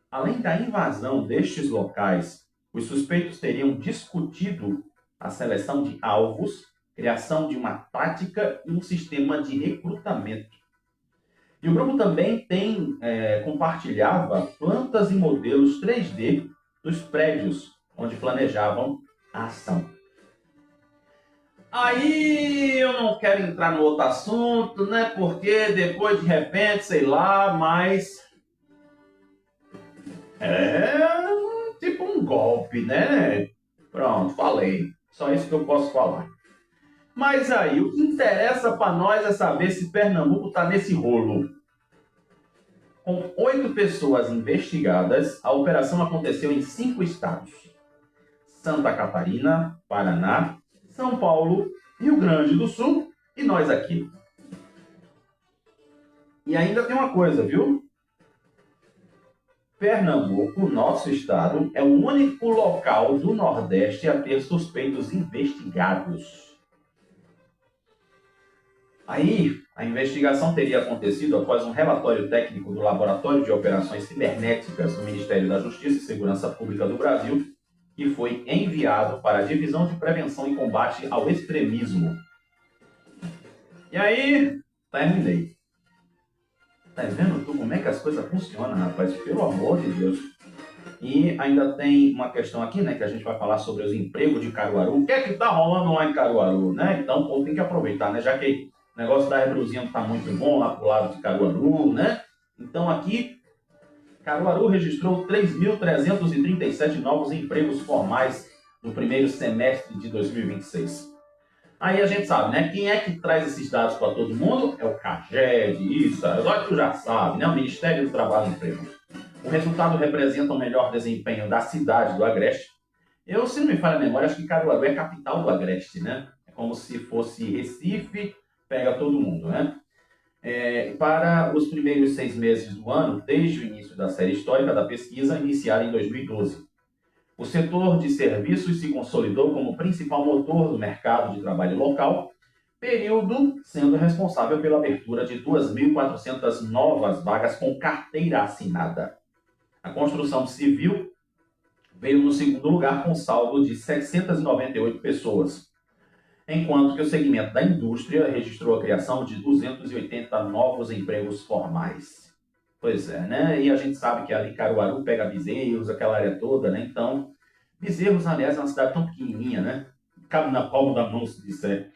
Além da invasão destes locais, os suspeitos teriam discutido a seleção de alvos, criação de uma tática e um sistema de recrutamento. E o grupo também compartilhava plantas e modelos 3D dos prédios onde planejavam a ação. Aí eu não quero entrar no outro assunto, né? Porque depois de repente, sei lá, mas tipo um golpe, né? Pronto, falei. Só isso que eu posso falar. Mas aí, o que interessa para nós é saber se Pernambuco está nesse rolo. Com 8 pessoas investigadas, a operação aconteceu em 5 estados: Santa Catarina, Paraná, São Paulo, Rio Grande do Sul e nós aqui. E ainda tem uma coisa, viu? Pernambuco, nosso estado, é o único local do Nordeste a ter suspeitos investigados. Aí, a investigação teria acontecido após um relatório técnico do Laboratório de Operações Cibernéticas do Ministério da Justiça e Segurança Pública do Brasil, que foi enviado para a Divisão de Prevenção e Combate ao Extremismo. E aí, terminei. Tá vendo tu como é que as coisas funcionam, rapaz? Pelo amor de Deus. E ainda tem uma questão aqui, né, que a gente vai falar sobre os empregos de Caruaru. O que é que tá rolando lá em Caruaru, né? Então, o povo tem que aproveitar, né? Já que o negócio da Rebruzinha não tá muito bom lá pro lado de Caruaru, né? Então, aqui, Caruaru registrou 3.337 novos empregos formais no primeiro semestre de 2026. Aí a gente sabe, né? Quem é que traz esses dados para todo mundo? É o CAGED, isso, agora tu já sabe, né? O Ministério do Trabalho e Emprego. O resultado representa o melhor desempenho da cidade do Agreste. Eu, se não me falha a memória, acho que Caruaru é capital do Agreste, né? É como se fosse Recife, pega todo mundo, né? Para os primeiros 6 meses do ano, desde o início da série histórica da pesquisa, iniciada em 2012. O setor de serviços se consolidou como principal motor do mercado de trabalho local, período sendo responsável pela abertura de 2.400 novas vagas com carteira assinada. A construção civil veio no segundo lugar com saldo de 798 pessoas, enquanto que o segmento da indústria registrou a criação de 280 novos empregos formais. Pois é, né? E a gente sabe que ali Caruaru pega Bezerros, aquela área toda, né? Então, Bezerros, aliás, é uma cidade tão pequenininha, né? Cabe na palma da mão, se disser.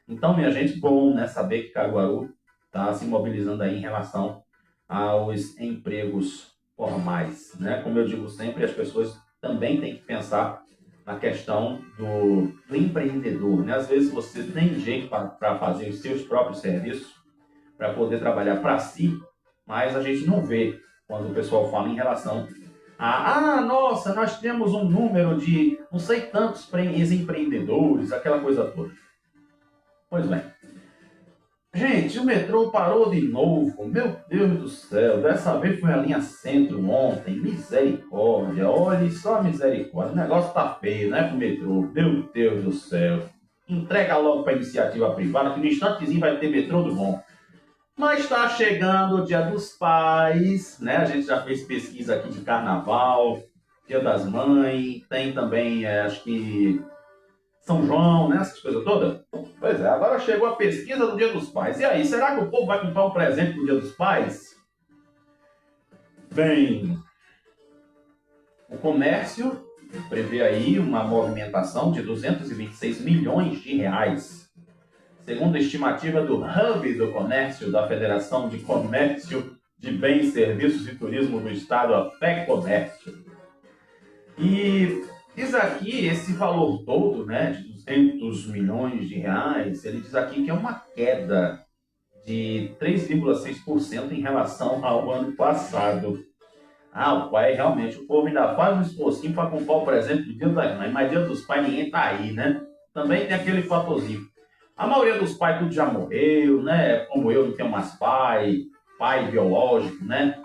Então, minha gente, bom, né? Saber que Caruaru está se mobilizando aí em relação aos empregos formais, né? Como eu digo sempre, as pessoas também têm que pensar na questão do empreendedor, né? Às vezes você tem jeito para fazer os seus próprios serviços, para poder trabalhar para si, mas a gente não vê quando o pessoal fala em relação a, nossa, nós temos um número de não sei tantos empreendedores, aquela coisa toda. Pois bem. Gente, o metrô parou de novo, meu Deus do céu, dessa vez foi a linha Centro ontem, misericórdia, olha só a misericórdia, o negócio tá feio, né, pro metrô, meu Deus do céu. Entrega logo para iniciativa privada, que no instantezinho vai ter metrô do bom. Mas está chegando o Dia dos Pais, né? A gente já fez pesquisa aqui de Carnaval, Dia das Mães, tem também, acho que São João, né? Essas coisas todas. Pois é, agora chegou a pesquisa do Dia dos Pais. E aí, será que o povo vai comprar um presente no Dia dos Pais? Bem, o comércio prevê aí uma movimentação de 226 milhões de reais. Segundo a estimativa do Hub do Comércio da Federação de Comércio de Bens, Serviços e Turismo do Estado, a FEComércio. E diz aqui esse valor todo, né, de 200 milhões de reais, ele diz aqui que é uma queda de 3,6% em relação ao ano passado. O pai, realmente, o povo ainda faz um esforcinho para comprar o presente do Dia das Mães, mas Dia dos Pais ninguém tá aí, né? Também tem aquele fatorzinho. A maioria dos pais tudo já morreu, né? Como eu não tenho mais pai biológico, né?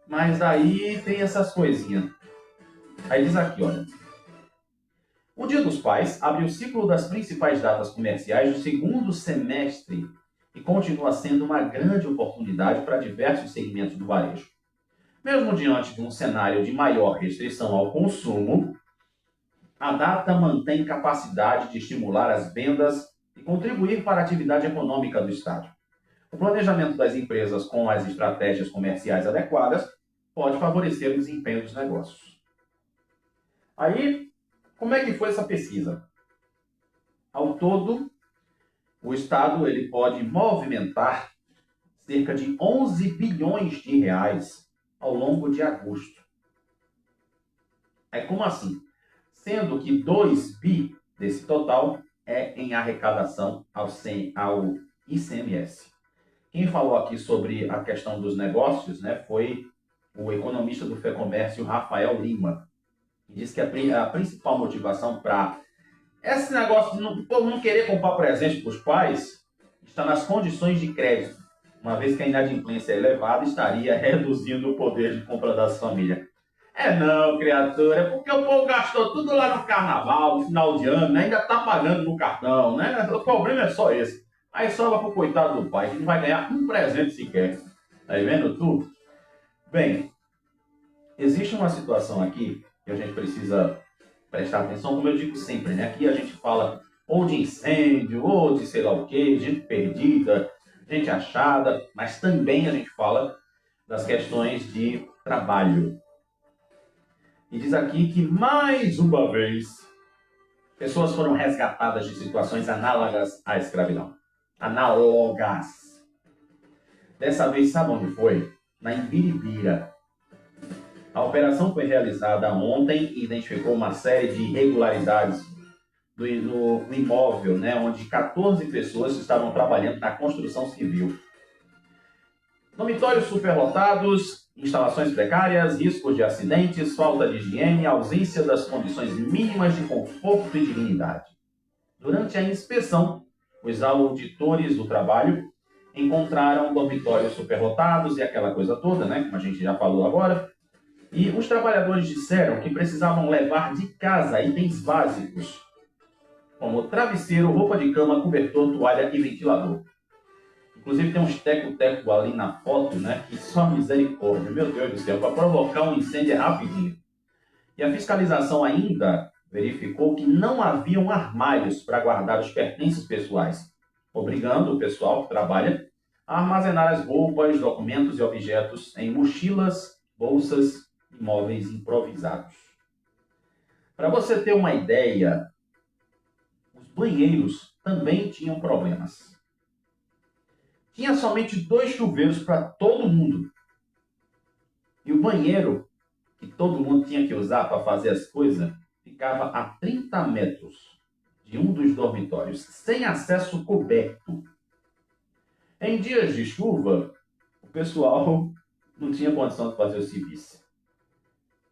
Mas aí tem essas coisinhas. Aí diz aqui, olha. O Dia dos Pais abre o ciclo das principais datas comerciais do segundo semestre e continua sendo uma grande oportunidade para diversos segmentos do varejo. Mesmo diante de um cenário de maior restrição ao consumo, a data mantém capacidade de estimular as vendas e contribuir para a atividade econômica do Estado. O planejamento das empresas com as estratégias comerciais adequadas pode favorecer o desempenho dos negócios. Aí, como é que foi essa pesquisa? Ao todo, o Estado ele pode movimentar cerca de 11 bilhões de reais ao longo de agosto. Como assim? Sendo que 2 bi desse total é em arrecadação ao ICMS. Quem falou aqui sobre a questão dos negócios, né, foi o economista do FEComércio, Rafael Lima, que disse que a principal motivação para esse negócio de não querer comprar presente para os pais está nas condições de crédito, uma vez que a inadimplência elevada estaria reduzindo o poder de compra das famílias. Não, criatura, é porque o povo gastou tudo lá no carnaval, no final de ano, né? Ainda está pagando no cartão, né? O problema é só esse. Aí sobra pro coitado do pai, que não vai ganhar um presente sequer. Tá vendo tu? Bem, existe uma situação aqui que a gente precisa prestar atenção, como eu digo sempre, né? Aqui a gente fala ou de incêndio, ou de sei lá o quê, gente perdida, gente achada, mas também a gente fala das questões de trabalho. E diz aqui que, mais uma vez, pessoas foram resgatadas de situações análogas à escravidão. Análogas. Dessa vez, sabe onde foi? Na Imbiribira. A operação foi realizada ontem e identificou uma série de irregularidades no imóvel, né, onde 14 pessoas estavam trabalhando na construção civil. Dormitórios superlotados, instalações precárias, riscos de acidentes, falta de higiene, ausência das condições mínimas de conforto e dignidade. Durante a inspeção, os auditores do trabalho encontraram dormitórios superlotados e aquela coisa toda, né, como a gente já falou agora. E os trabalhadores disseram que precisavam levar de casa itens básicos, como travesseiro, roupa de cama, cobertor, toalha e ventilador. Inclusive tem uns teco-teco ali na foto, né? Que só misericórdia, meu Deus do céu, para provocar um incêndio é rapidinho. E a fiscalização ainda verificou que não haviam armários para guardar os pertences pessoais, obrigando o pessoal que trabalha a armazenar as roupas, documentos e objetos em mochilas, bolsas e móveis improvisados. Para você ter uma ideia, os banheiros também tinham problemas. Tinha somente 2 chuveiros para todo mundo. E o banheiro que todo mundo tinha que usar para fazer as coisas ficava a 30 metros de um dos dormitórios, sem acesso coberto. Em dias de chuva, o pessoal não tinha condição de fazer o serviço.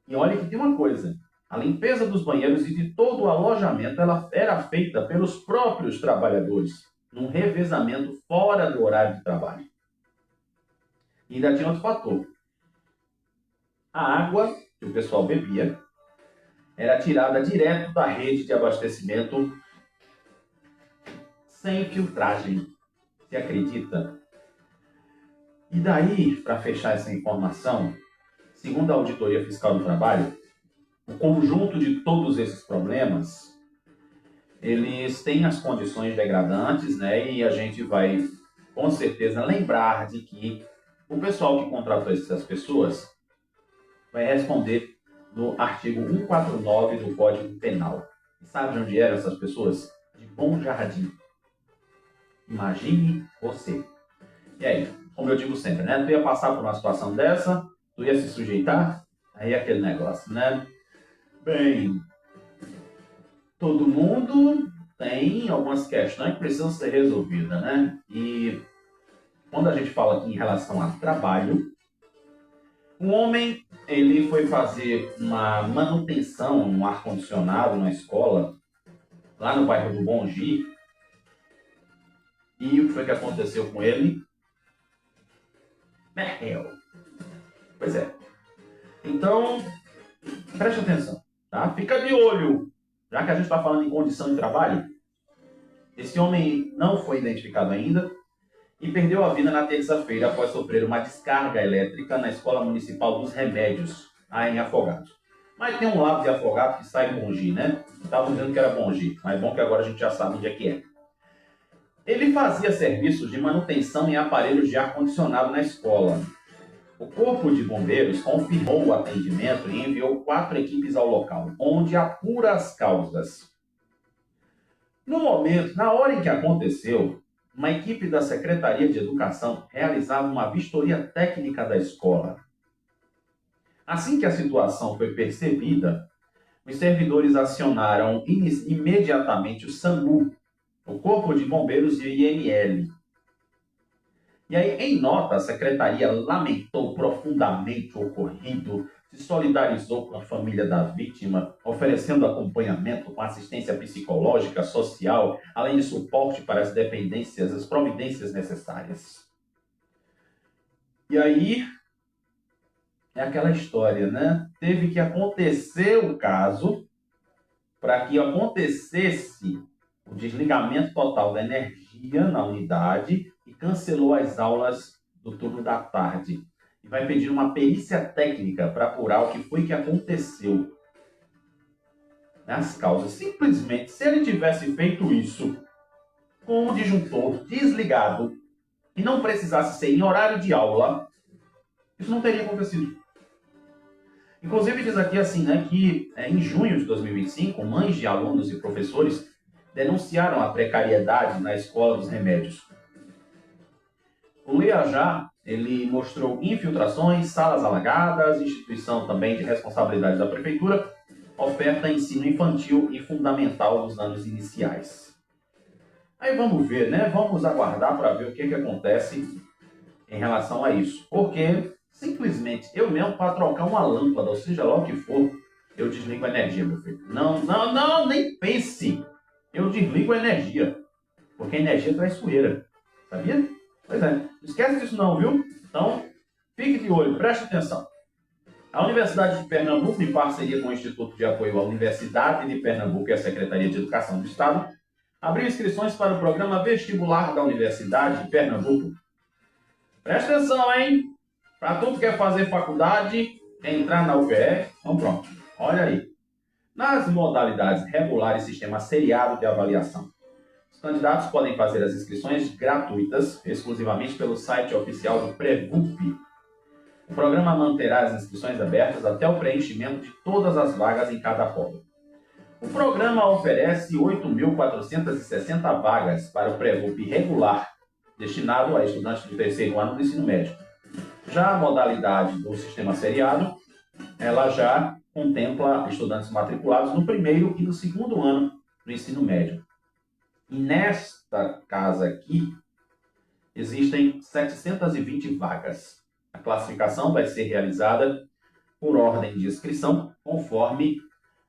E olha que tem uma coisa, a limpeza dos banheiros e de todo o alojamento ela era feita pelos próprios trabalhadores, num revezamento fora do horário de trabalho. E ainda tinha outro fator. A água que o pessoal bebia era tirada direto da rede de abastecimento sem filtragem. Você acredita? E daí, para fechar essa informação, segundo a Auditoria Fiscal do Trabalho, o conjunto de todos esses problemas eles têm as condições degradantes, né? E a gente vai, com certeza, lembrar de que o pessoal que contratou essas pessoas vai responder no artigo 149 do Código Penal. E sabe de onde eram essas pessoas? De Bom Jardim. Imagine você. E aí, como eu digo sempre, né? Tu ia passar por uma situação dessa, tu ia se sujeitar, aí é aquele negócio, né? Bem, todo mundo tem algumas questões que precisam ser resolvidas, né? E quando a gente fala aqui em relação a trabalho, um homem, ele foi fazer uma manutenção no ar-condicionado na escola, lá no bairro do Bongi, e o que foi que aconteceu com ele? Merreu. Pois é. Então, preste atenção, tá? Fica de olho, já que a gente está falando em condição de trabalho. Esse homem não foi identificado ainda e perdeu a vida na terça-feira após sofrer uma descarga elétrica na Escola Municipal dos Remédios, lá em Afogados. Mas tem um lado de Afogados que sai em Bongi, né? Estavam dizendo que era Bongi, mas é bom que agora a gente já sabe onde é que é. Ele fazia serviços de manutenção em aparelhos de ar-condicionado na escola. O Corpo de Bombeiros confirmou o atendimento e enviou 4 equipes ao local, onde apura as causas. No momento, na hora em que aconteceu, uma equipe da Secretaria de Educação realizava uma vistoria técnica da escola. Assim que a situação foi percebida, os servidores acionaram imediatamente o SAMU, o Corpo de Bombeiros e o IML. E aí, em nota, a secretaria lamentou profundamente o ocorrido, se solidarizou com a família da vítima, oferecendo acompanhamento com assistência psicológica, social, além de suporte para as dependências, as providências necessárias. E aí, é aquela história, né? Teve que acontecer o caso para que acontecesse o desligamento total da energia na unidade e cancelou as aulas do turno da tarde. E vai pedir uma perícia técnica para apurar o que foi que aconteceu. As causas. Simplesmente, se ele tivesse feito isso com o disjuntor desligado e não precisasse ser em horário de aula, isso não teria acontecido. Inclusive diz aqui assim, né, que em junho de 2025, mães de alunos e professores denunciaram a precariedade na Escola dos Remédios. O Leajá, ele mostrou infiltrações, salas alagadas, instituição também de responsabilidade da prefeitura, oferta ensino infantil e fundamental dos anos iniciais. Aí vamos ver, né? Vamos aguardar para ver o que acontece em relação a isso. Porque, simplesmente, eu mesmo, para trocar uma lâmpada, ou seja lá o que for, eu desligo a energia, meu filho. Não, nem pense. Eu desligo a energia. Porque a energia é traiçoeira. Sabia? Pois é. Não esquece disso não, viu? Então, fique de olho, preste atenção. A Universidade de Pernambuco, em parceria com o Instituto de Apoio à Universidade de Pernambuco e a Secretaria de Educação do Estado, abriu inscrições para o programa vestibular da Universidade de Pernambuco. Presta atenção, hein? Para tu que quer fazer faculdade, entrar na UPE, então pronto. Olha aí. Nas modalidades regular e sistema seriado de avaliação, os candidatos podem fazer as inscrições gratuitas, exclusivamente pelo site oficial do Prevup. O programa manterá as inscrições abertas até o preenchimento de todas as vagas em cada polo. O programa oferece 8.460 vagas para o Prevup regular, destinado a estudantes do terceiro ano do ensino médio. Já a modalidade do sistema seriado, ela já contempla estudantes matriculados no primeiro e no segundo ano do ensino médio. E nesta casa aqui, existem 720 vagas. A classificação vai ser realizada por ordem de inscrição, conforme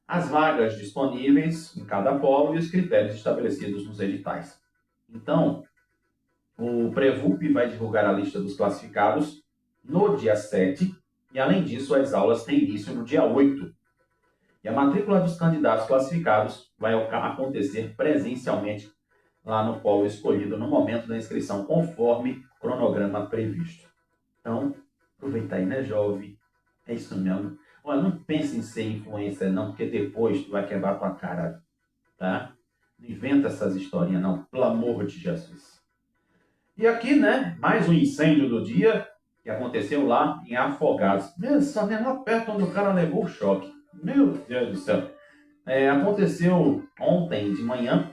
as vagas disponíveis em cada polo e os critérios estabelecidos nos editais. Então, o Prevup vai divulgar a lista dos classificados no dia 7 e, além disso, as aulas têm início no dia 8. E a matrícula dos candidatos classificados vai acontecer presencialmente lá no polo escolhido no momento da inscrição, conforme o cronograma previsto. Então, aproveita aí, né, jovem? É isso mesmo. Olha, não pense em ser influencer, não, porque depois tu vai quebrar tua cara, tá? Não inventa essas historinhas, não, pelo amor de Jesus. E aqui, né, mais um incêndio do dia que aconteceu lá em Afogados. Essa mesmo lá perto onde o cara levou o choque. Meu Deus do céu. Aconteceu ontem de manhã,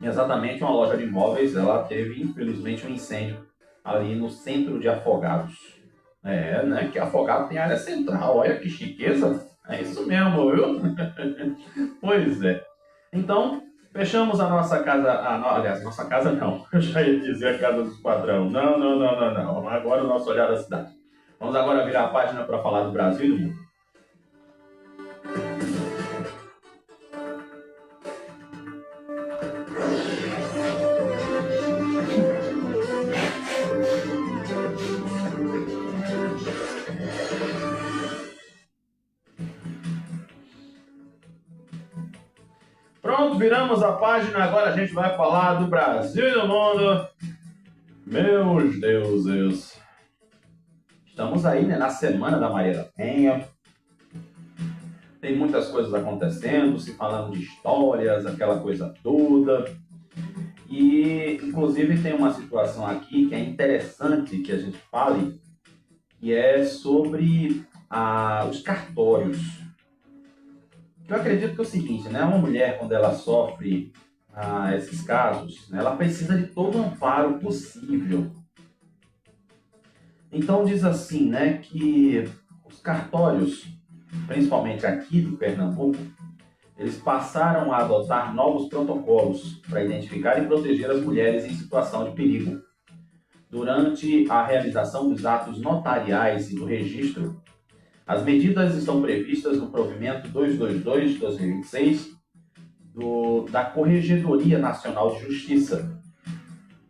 exatamente uma loja de imóveis, ela teve, infelizmente, um incêndio ali no centro de Afogados. Né, que Afogados tem área central, olha que chiqueza. É isso mesmo, viu? Pois é. Então, fechamos a nossa casa, aliás, nossa casa não, eu já ia dizer a casa dos patrão. Não, não, não, não, não. Agora o nosso olhar da cidade. Vamos agora virar a página para falar do Brasil e do mundo. Pronto, viramos a página, agora a gente vai falar do Brasil e do mundo. Meus deuses. Estamos aí, né, na Semana da Maria da Penha. Tem muitas coisas acontecendo, se falando de histórias, aquela coisa toda. E, inclusive, tem uma situação aqui que é interessante que a gente fale, que é sobre os cartórios. Eu acredito que é o seguinte, né? Uma mulher, quando ela sofre esses casos, né, ela precisa de todo o amparo possível. Então diz assim, né, que os cartórios, principalmente aqui de Pernambuco, eles passaram a adotar novos protocolos para identificar e proteger as mulheres em situação de perigo. Durante a realização dos atos notariais e do registro, as medidas estão previstas no provimento 222 de 2026 da Corregedoria Nacional de Justiça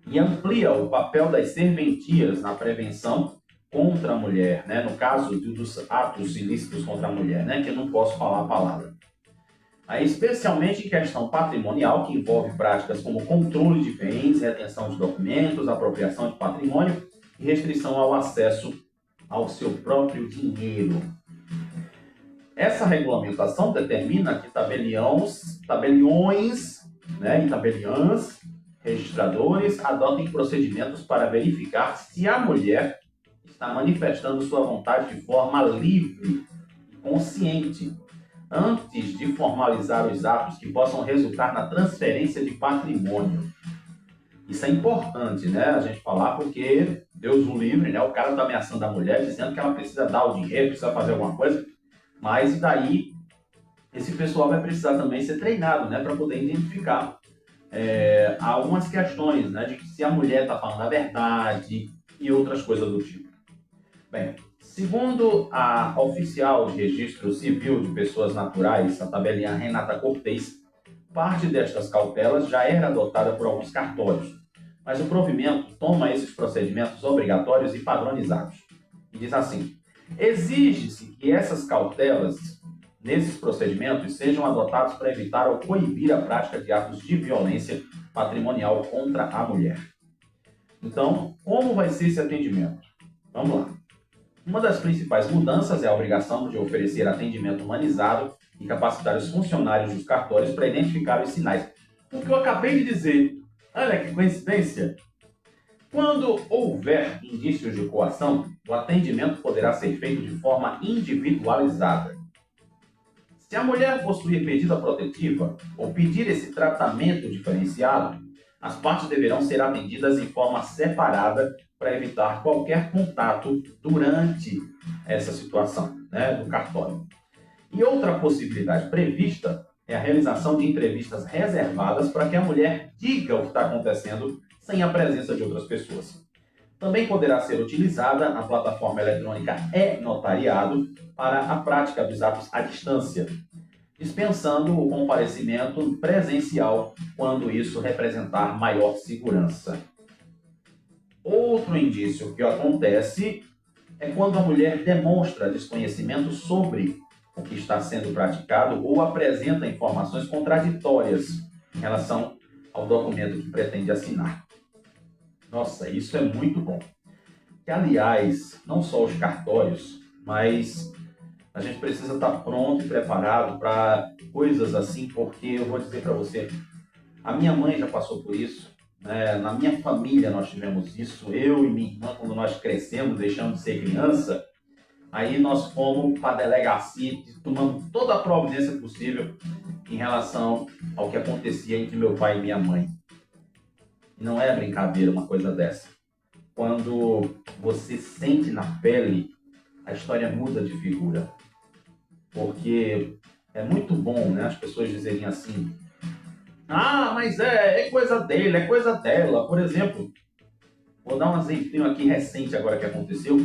e amplia o papel das serventias na prevenção contra a mulher, né? No caso dos atos ilícitos contra a mulher, né? Que eu não posso falar a palavra. Aí, especialmente em questão patrimonial, que envolve práticas como controle de bens, retenção de documentos, apropriação de patrimônio e restrição ao acesso ao seu próprio dinheiro. Essa regulamentação determina que tabeliões, né, e tabeliãs, registradores, adotem procedimentos para verificar se a mulher está manifestando sua vontade de forma livre e consciente, antes de formalizar os atos que possam resultar na transferência de patrimônio. Isso é importante, né, a gente falar, porque Deus o livre, né, o cara está ameaçando a mulher, dizendo que ela precisa dar o dinheiro, precisa fazer alguma coisa, mas daí esse pessoal vai precisar também ser treinado, né, para poder identificar algumas questões, né, de que se a mulher está falando a verdade e outras coisas do tipo. Bem, segundo a oficial de registro civil de pessoas naturais, a tabelinha Renata Cortez, parte destas cautelas já era adotada por alguns cartórios, mas o provimento toma esses procedimentos obrigatórios e padronizados. E diz assim: exige-se que essas cautelas, nesses procedimentos, sejam adotadas para evitar ou coibir a prática de atos de violência patrimonial contra a mulher. Então, como vai ser esse atendimento? Vamos lá. Uma das principais mudanças é a obrigação de oferecer atendimento humanizado e capacitar os funcionários dos cartórios para identificar os sinais. O que eu acabei de dizer, olha que coincidência! Quando houver indícios de coação, o atendimento poderá ser feito de forma individualizada. Se a mulher possuir medida protetiva ou pedir esse tratamento diferenciado, as partes deverão ser atendidas em forma separada para evitar qualquer contato durante essa situação, né, do cartório. E outra possibilidade prevista é a realização de entrevistas reservadas para que a mulher diga o que está acontecendo sem a presença de outras pessoas. Também poderá ser utilizada a plataforma eletrônica e-notariado para a prática dos atos à distância, dispensando o comparecimento presencial quando isso representar maior segurança. Outro indício que acontece é quando a mulher demonstra desconhecimento sobre o que está sendo praticado ou apresenta informações contraditórias em relação ao documento que pretende assinar. Nossa, isso é muito bom. Que, aliás, não só os cartórios, mas a gente precisa estar pronto e preparado para coisas assim, porque eu vou dizer para você, A minha mãe já passou por isso, né? Na minha família nós tivemos isso. Eu e minha irmã, quando nós crescemos, deixamos de ser criança, aí nós fomos para a delegacia, tomamos toda a providência possível em relação ao que acontecia entre meu pai e minha mãe. Não é brincadeira uma coisa dessa. Quando você sente na pele, a história muda de figura. Porque é muito bom, né, as pessoas dizerem assim: ah, mas é coisa dele, é coisa dela. Por exemplo, vou dar um exemplo aqui recente agora que aconteceu,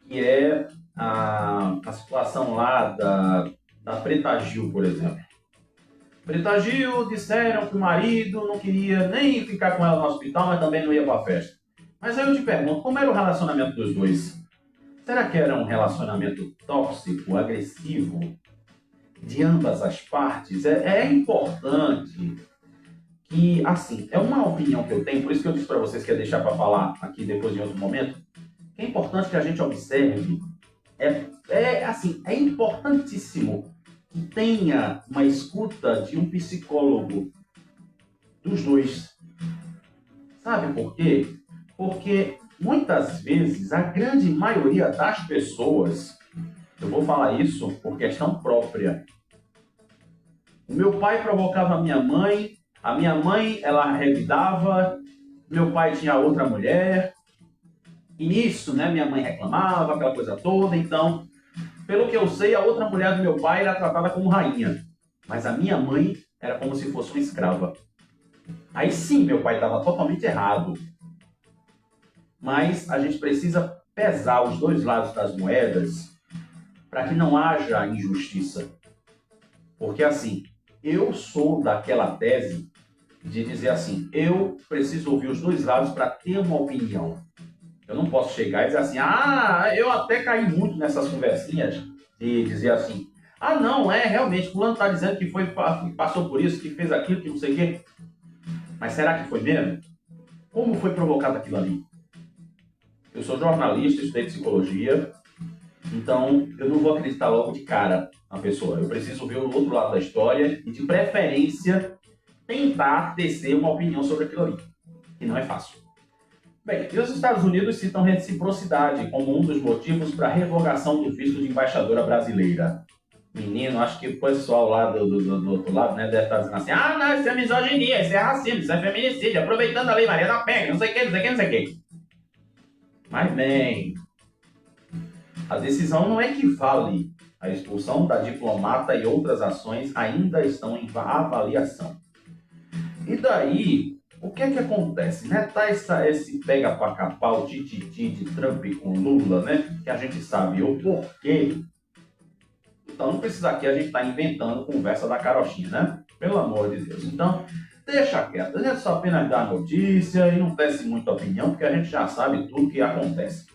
que é a situação lá da Preta Gil, por exemplo. Preta Gil disseram que o marido não queria nem ficar com ela no hospital, mas também não ia para a festa. Mas aí eu te pergunto, como era o relacionamento dos dois? Será que era um relacionamento tóxico, agressivo, de ambas as partes? É importante que, assim, é uma opinião que eu tenho, por isso que eu disse para vocês que ia deixar para falar aqui depois em outro momento, que é importante que a gente observe, é importantíssimo que tenha uma escuta de um psicólogo dos dois. Sabe por quê? Porque muitas vezes a grande maioria das pessoas, eu vou falar isso por questão própria. O meu pai provocava a minha mãe ela revidava, meu pai tinha outra mulher, e nisso, né, minha mãe reclamava, aquela coisa toda, então, pelo que eu sei, a outra mulher do meu pai era tratada como rainha, mas a minha mãe era como se fosse uma escrava. Aí sim, meu pai estava totalmente errado. Mas a gente precisa pesar os dois lados das moedas para que não haja injustiça. Porque assim, eu sou daquela tese de dizer assim, eu preciso ouvir os dois lados para ter uma opinião. Eu não posso chegar e dizer assim, eu até caí muito nessas conversinhas de dizer assim, não, realmente, fulano está dizendo que passou por isso, que fez aquilo, que não sei o quê. Mas será que foi mesmo? Como foi provocado aquilo ali? Eu sou jornalista, estudei psicologia, então eu não vou acreditar logo de cara na pessoa. Eu preciso ver o outro lado da história e, de preferência, tentar tecer uma opinião sobre aquilo ali, que não é fácil. Bem, e os Estados Unidos citam reciprocidade como um dos motivos para a revogação do visto de embaixadora brasileira. Menino, acho que o pessoal lá do outro lado, né, deve estar dizendo assim, não, isso é misoginia, isso é racismo, isso é feminicídio, aproveitando a Lei Maria da Penha, não sei o que, não sei o que, não sei o que. Mas bem, a decisão não equivale. A expulsão da diplomata e outras ações ainda estão em avaliação. E daí, o que é que acontece? Né? Tá esse pega pra capar, o tititi de Trump com Lula, né? Que a gente sabe o porquê. Então não precisa aqui a gente estar inventando conversa da carochinha, né? Pelo amor de Deus. Então, deixa quieto. A gente só apenas dá a notícia e não tece muita opinião, porque a gente já sabe tudo o que acontece.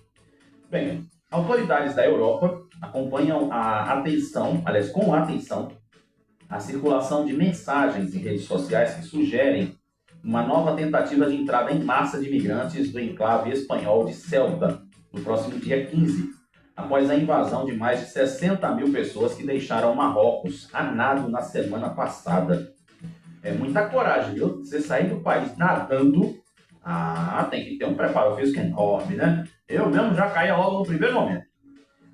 Bem, autoridades da Europa acompanham com atenção, a circulação de mensagens em redes sociais que sugerem uma nova tentativa de entrada em massa de imigrantes do enclave espanhol de Ceuta, no próximo dia 15, após a invasão de mais de 60 mil pessoas que deixaram Marrocos a nado na semana passada. É muita coragem, viu? Você sair do país nadando, tem que ter um preparo físico enorme, né? Eu mesmo já caía logo no primeiro momento.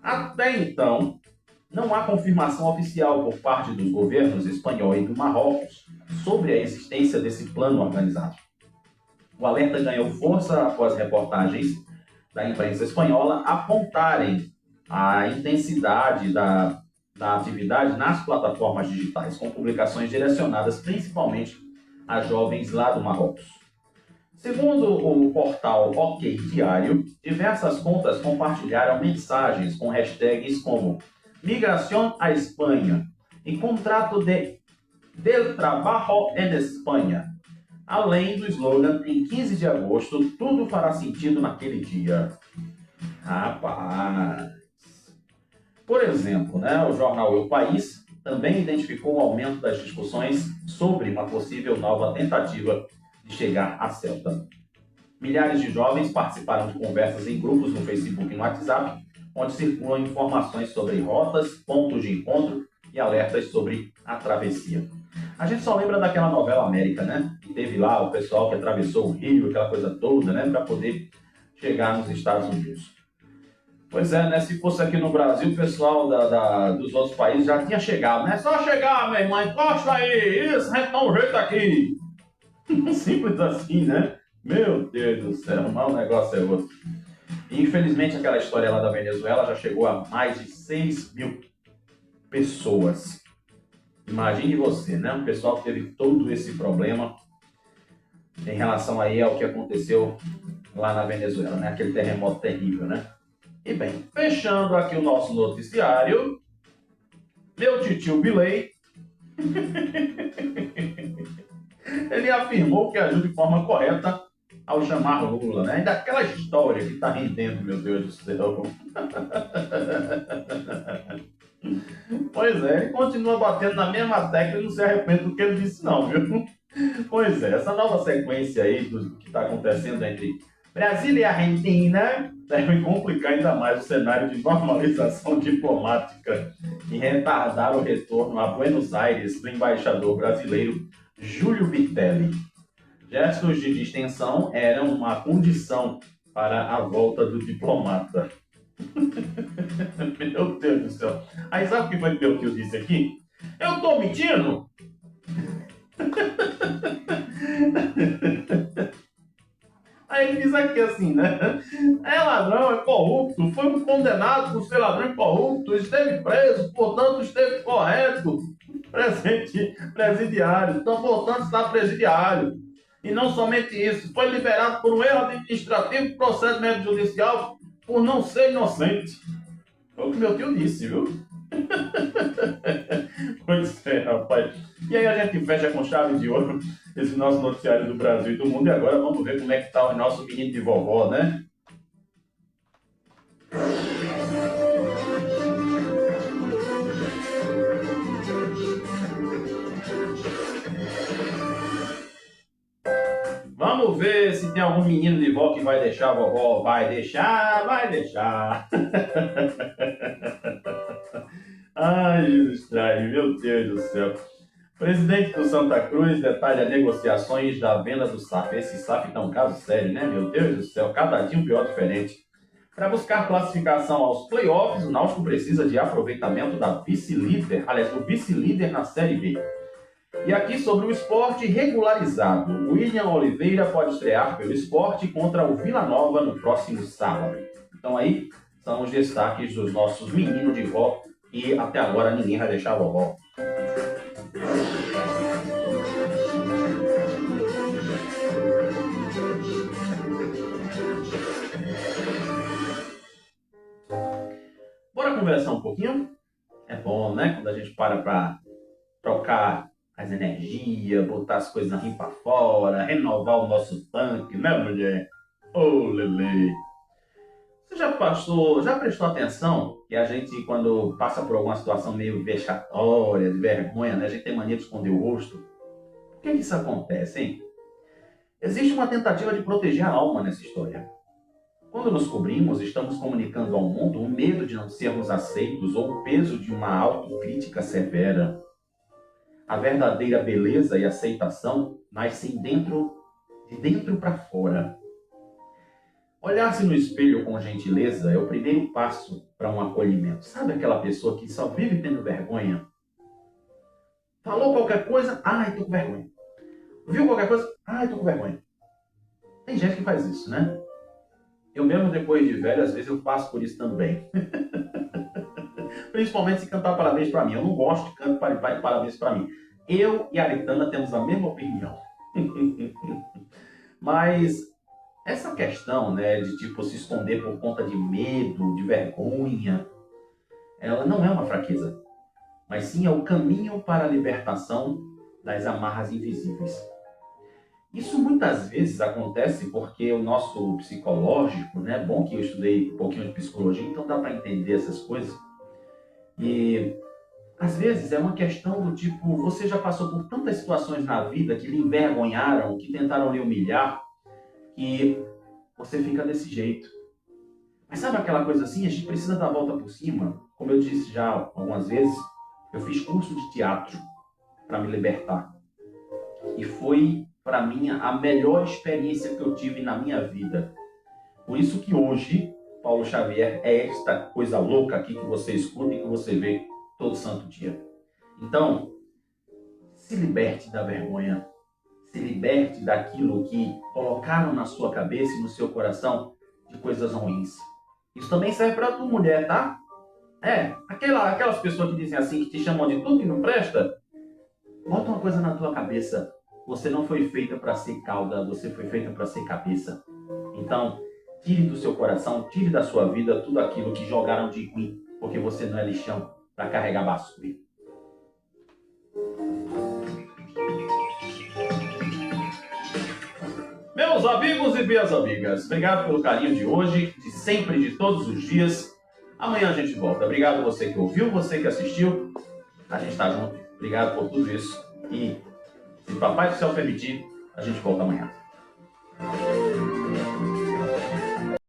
Até então, não há confirmação oficial por parte dos governos espanhol e do Marrocos sobre a existência desse plano organizado. O alerta ganhou força após reportagens da imprensa espanhola apontarem a intensidade da atividade nas plataformas digitais, com publicações direcionadas principalmente a jovens lá do Marrocos. Segundo o portal OK Diário, diversas contas compartilharam mensagens com hashtags como Migración a Espanha e Contrato del Trabajo en Espanha, além do slogan em 15 de agosto, tudo fará sentido naquele dia. Rapaz! Por exemplo, né, o jornal O País também identificou o aumento das discussões sobre uma possível nova tentativa de chegar a Ceuta. Milhares de jovens participaram de conversas em grupos no Facebook e no WhatsApp, onde circulam informações sobre rotas, pontos de encontro e alertas sobre a travessia. A gente só lembra daquela novela América, né? Que teve lá o pessoal que atravessou o Rio, aquela coisa toda, né? Para poder chegar nos Estados Unidos. Pois é, né? Se fosse aqui no Brasil, o pessoal dos outros países já tinha chegado, né? Só chegar, minha irmã, encosta aí, isso, a gente dá um jeito aqui. Simples assim, né? Meu Deus do céu, mas o negócio é outro. E, infelizmente, aquela história lá da Venezuela já chegou a mais de 6.000 pessoas. Imagine você, né? Um pessoal que teve todo esse problema em relação aí ao que aconteceu lá na Venezuela, né? Aquele terremoto terrível, né? E bem, fechando aqui o nosso noticiário, meu titio Bilei, ele afirmou que agiu de forma correta ao chamar Lula, né? Ainda aquela história que tá rendendo, meu Deus do céu. Pois é, ele continua batendo na mesma tecla e não se arrepende do que ele disse não, viu? Pois é, essa nova sequência aí do que está acontecendo entre Brasil e Argentina deve complicar ainda mais o cenário de normalização diplomática e retardar o retorno a Buenos Aires do embaixador brasileiro Júlio Bitelli. Gestos de distensão eram uma condição para a volta do diplomata. Meu Deus do céu. Aí sabe o que foi que meu tio disse aqui? Eu tô mentindo? Aí ele diz aqui assim, né? É ladrão, é corrupto, foi um condenado por ser ladrão e corrupto, esteve preso, portanto esteve correto. Presente presidiário, então portanto está presidiário. E não somente isso, foi liberado por um erro administrativo, procedimento judicial, por não ser inocente. Foi o que meu tio disse, viu? Pois é, rapaz. E aí a gente fecha com chave de ouro esse nosso noticiário do Brasil e do mundo. E agora vamos ver como é que tá o nosso menino de vovó, né? Vamos ver se tem algum menino de vó que vai deixar a vovó. Vai deixar, vai deixar. Ai, Jesus trai, meu Deus do céu. Presidente do Santa Cruz detalha negociações da venda do SAF. Esse SAF tá um caso sério, né? Meu Deus do céu, cada dia um pior diferente. Para buscar classificação aos playoffs, o Náutico precisa de aproveitamento da vice-líder, aliás, do vice-líder na Série B. E aqui sobre o esporte regularizado. William Oliveira pode estrear pelo esporte contra o Vila Nova no próximo sábado. Então aí são os destaques dos nossos meninos de vó e até agora ninguém vai deixar a vovó. Bora conversar um pouquinho? É bom, né? Quando a gente para trocar as energias, botar as coisas aqui para fora, renovar o nosso tanque, né, mulher? Ô, Lele! Você já prestou atenção que a gente, quando passa por alguma situação meio vexatória, de vergonha, né, a gente tem mania de esconder o rosto? Por que isso acontece, hein? Existe uma tentativa de proteger a alma nessa história. Quando nos cobrimos, estamos comunicando ao mundo o medo de não sermos aceitos ou o peso de uma autocrítica severa. A verdadeira beleza e aceitação nascem de dentro para fora. Olhar-se no espelho com gentileza é o primeiro passo para um acolhimento. Sabe aquela pessoa que só vive tendo vergonha? Falou qualquer coisa, ai, tô com vergonha. Viu qualquer coisa, ai, tô com vergonha. Tem gente que faz isso, né? Eu mesmo, depois de velho, às vezes eu passo por isso também. Principalmente se cantar parabéns para mim. Eu não gosto de cantar parabéns para mim. Eu e a Aritana temos a mesma opinião. Mas essa questão, né, de tipo se esconder por conta de medo, de vergonha, ela não é uma fraqueza, mas sim é o caminho para a libertação das amarras invisíveis. Isso muitas vezes acontece porque o nosso psicológico, né, bom que eu estudei um pouquinho de psicologia, então dá para entender essas coisas. E às vezes é uma questão do tipo, você já passou por tantas situações na vida que lhe envergonharam, que tentaram lhe humilhar, que você fica desse jeito. Mas sabe aquela coisa assim? A gente precisa dar a volta por cima. Como eu disse já algumas vezes, eu fiz curso de teatro. para me libertar. E foi, para mim, a melhor experiência que eu tive na minha vida. Por isso que hoje, Paulo Xavier é esta coisa louca aqui que você escuta e que você vê todo santo dia. Então, se liberte da vergonha. Se liberte daquilo que colocaram na sua cabeça e no seu coração de coisas ruins. Isso também serve para a tua mulher, tá? Aquelas pessoas que dizem assim, que te chamam de tudo que não presta. Bota uma coisa na tua cabeça. Você não foi feita para ser cauda, você foi feita para ser cabeça. Então, tire do seu coração, tire da sua vida tudo aquilo que jogaram de ruim, porque você não é lixão para carregar basculho. Meus amigos e minhas amigas, obrigado pelo carinho de hoje, de sempre, de todos os dias. Amanhã a gente volta. Obrigado a você que ouviu, você que assistiu. A gente está junto. Obrigado por tudo isso. E, se Papai do Céu permitir, a gente volta amanhã.